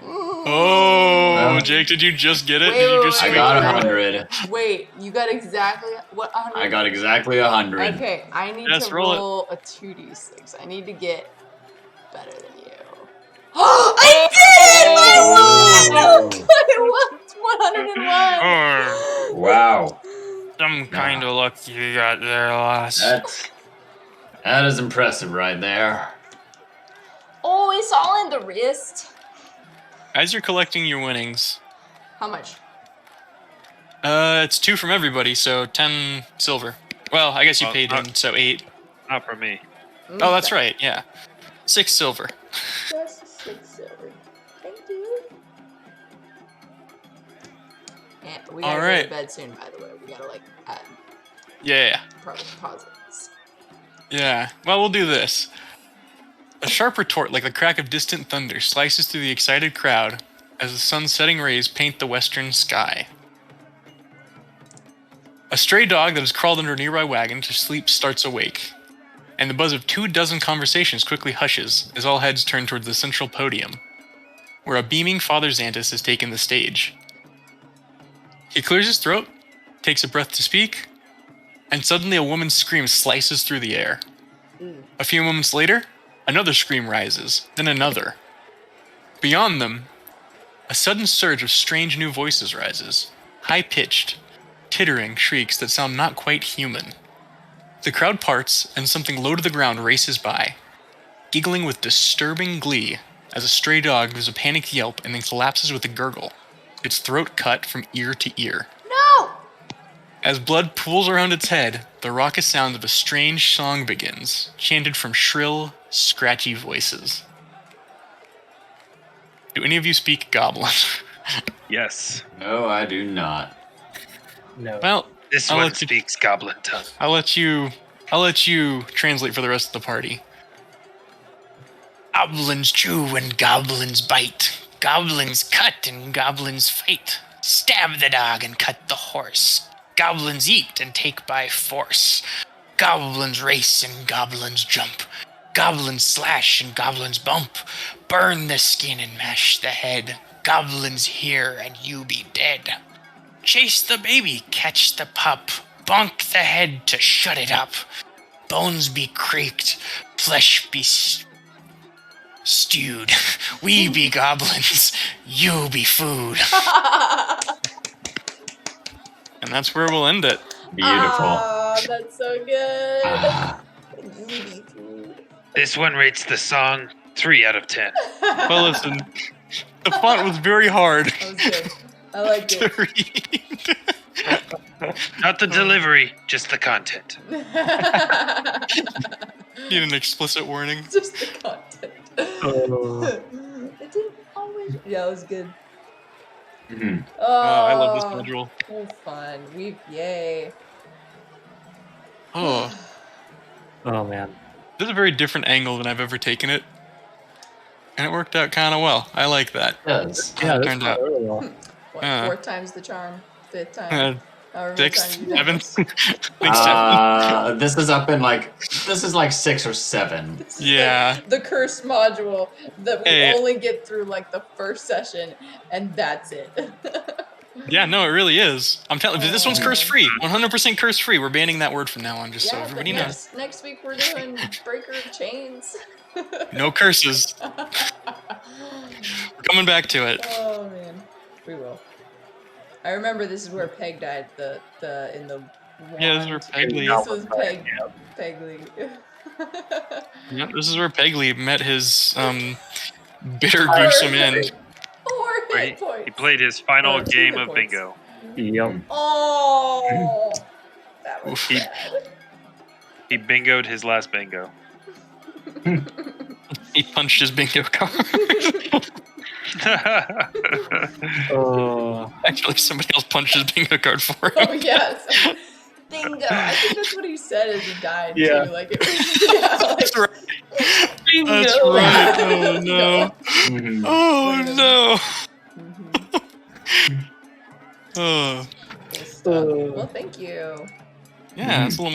[SPEAKER 1] Oh,
[SPEAKER 4] Well,
[SPEAKER 1] Jake, did you just get it?
[SPEAKER 2] Wait,
[SPEAKER 1] Did you
[SPEAKER 2] wait,
[SPEAKER 1] just
[SPEAKER 4] I
[SPEAKER 2] wait,
[SPEAKER 1] squeak
[SPEAKER 4] got
[SPEAKER 1] it out?
[SPEAKER 4] 100.
[SPEAKER 2] Wait, you got exactly what? 100?
[SPEAKER 4] I got exactly 100.
[SPEAKER 2] Okay, I need
[SPEAKER 1] Yes,
[SPEAKER 2] to
[SPEAKER 1] roll it.
[SPEAKER 2] roll a 2d6. I need to get better than you. I did!
[SPEAKER 4] Oh.
[SPEAKER 2] I won! 101!
[SPEAKER 4] Wow.
[SPEAKER 1] Some kind of luck you got there, lass.
[SPEAKER 4] That is impressive right there.
[SPEAKER 2] Oh, it's all in the wrist.
[SPEAKER 1] As you're collecting your winnings,
[SPEAKER 2] How much?
[SPEAKER 1] it's 2 from everybody, so 10 silver. Well, I guess you
[SPEAKER 3] Well,
[SPEAKER 1] paid
[SPEAKER 3] not-
[SPEAKER 1] in, so 8.
[SPEAKER 3] Not for me.
[SPEAKER 1] Oh, that's right, yeah. 6 silver.
[SPEAKER 2] Just 6 silver. Thank you. And we gotta
[SPEAKER 1] All
[SPEAKER 2] go
[SPEAKER 1] right.
[SPEAKER 2] to bed soon, by the way. We gotta, like, add
[SPEAKER 1] Yeah.
[SPEAKER 2] probably pause this.
[SPEAKER 1] Yeah. Well, we'll do this. A sharp retort like the crack of distant thunder slices through the excited crowd as the sun's setting rays paint the western sky. A stray dog that has crawled under a nearby wagon to sleep starts awake, and the buzz of 24 conversations quickly hushes as all heads turn towards the central podium, where a beaming Father Xantus has taken the stage. He clears his throat, takes a breath to speak, and suddenly a woman's scream slices through the air. A few moments later, another scream rises, then another. Beyond them, a sudden surge of strange new voices rises, high-pitched, tittering shrieks that sound not quite human. The crowd parts, and something low to the ground races by, giggling with disturbing glee as a stray dog gives a panicked yelp and then collapses with a gurgle, its throat cut from ear to ear.
[SPEAKER 2] No!
[SPEAKER 1] As blood pools around its head, the raucous sound of a strange song begins, chanted from shrill, scratchy voices. Do any of you speak Goblin?
[SPEAKER 3] Yes.
[SPEAKER 4] No, I do not.
[SPEAKER 5] No.
[SPEAKER 1] Well,
[SPEAKER 6] This
[SPEAKER 1] I'll
[SPEAKER 6] one
[SPEAKER 1] let you-
[SPEAKER 6] speaks goblin tongue.
[SPEAKER 1] I'll let you translate for the rest of the party. Goblins chew and goblins bite. Goblins cut and goblins fight. Stab the dog and cut the horse. Goblins eat and take by force. Goblins race and goblins jump. Goblins slash and goblins bump. Burn the skin and mash the head. Goblins hear and you be dead. Chase the baby, catch the pup. Bonk the head to shut it up. Bones be creaked, flesh be stewed. We be goblins, you be food. And that's where we'll end it.
[SPEAKER 4] Beautiful.
[SPEAKER 2] Ah, that's so good.
[SPEAKER 4] Ah,
[SPEAKER 2] Beauty food.
[SPEAKER 6] This one rates the song 3 out of 10.
[SPEAKER 1] Well, listen, the font was very hard
[SPEAKER 2] That was good. I liked
[SPEAKER 1] to
[SPEAKER 2] it.
[SPEAKER 1] read.
[SPEAKER 6] Not the delivery, just the content.
[SPEAKER 1] Need an explicit warning.
[SPEAKER 2] Just the content.
[SPEAKER 5] Oh.
[SPEAKER 2] It didn't always. Yeah, it was good.
[SPEAKER 4] mhm.
[SPEAKER 2] Oh,
[SPEAKER 1] I love this module.
[SPEAKER 2] Oh, fun. Yay.
[SPEAKER 1] Oh,
[SPEAKER 5] Oh man.
[SPEAKER 1] this is a very different angle than I've ever taken it. And it worked out kind of well. I like that.
[SPEAKER 4] It does.
[SPEAKER 5] Yeah,
[SPEAKER 1] it
[SPEAKER 5] this
[SPEAKER 1] turned
[SPEAKER 5] went
[SPEAKER 1] out.
[SPEAKER 5] really well.
[SPEAKER 2] What, 4 times the charm? 5th time? However many
[SPEAKER 1] 6,
[SPEAKER 2] times you've done
[SPEAKER 1] 7.
[SPEAKER 2] this.
[SPEAKER 1] Thanks, Jeff.
[SPEAKER 4] This is up in this is like 6 or 7.
[SPEAKER 2] This is
[SPEAKER 1] Yeah.
[SPEAKER 2] like the cursed module that we
[SPEAKER 1] Hey.
[SPEAKER 2] only get through like the first session, and that's it.
[SPEAKER 1] Yeah, no, it really is. I'm telling you, this one's
[SPEAKER 2] Oh.
[SPEAKER 1] curse free. 100% curse free. We're banning that word from now on, just so
[SPEAKER 2] Yeah,
[SPEAKER 1] everybody
[SPEAKER 2] but
[SPEAKER 1] knows.
[SPEAKER 2] next week we're doing Breaker of Chains.
[SPEAKER 1] No curses. We're coming back to it.
[SPEAKER 2] Oh man, we will. I remember this is where Peg died. In the
[SPEAKER 1] Yeah, this is where
[SPEAKER 2] wand.
[SPEAKER 1] Peg Lee.
[SPEAKER 2] This was Peg Lee.
[SPEAKER 1] Yeah, this is where Pegley met his bitter, gruesome end.
[SPEAKER 2] 4
[SPEAKER 3] Where
[SPEAKER 2] hit points.
[SPEAKER 3] He played his final
[SPEAKER 2] Oh, 2
[SPEAKER 3] game
[SPEAKER 2] hit
[SPEAKER 3] of
[SPEAKER 2] points.
[SPEAKER 3] bingo.
[SPEAKER 5] Yep.
[SPEAKER 2] Oh, that was
[SPEAKER 1] Oof.
[SPEAKER 2] bad.
[SPEAKER 3] He bingoed his last bingo.
[SPEAKER 1] He punched his bingo card.
[SPEAKER 5] Oh.
[SPEAKER 1] Actually, somebody else punched his bingo card for him.
[SPEAKER 2] Oh yes. Bingo. I think that's what he said as he died
[SPEAKER 5] Yeah.
[SPEAKER 2] too. Like it was, yeah, like,
[SPEAKER 1] That's right.
[SPEAKER 2] bingo.
[SPEAKER 1] That's right. Oh no.
[SPEAKER 4] Mhm.
[SPEAKER 1] Oh no.
[SPEAKER 2] Mhm.
[SPEAKER 1] Oh.
[SPEAKER 2] Cool stuff. Well, thank you.
[SPEAKER 1] Yeah, it's a little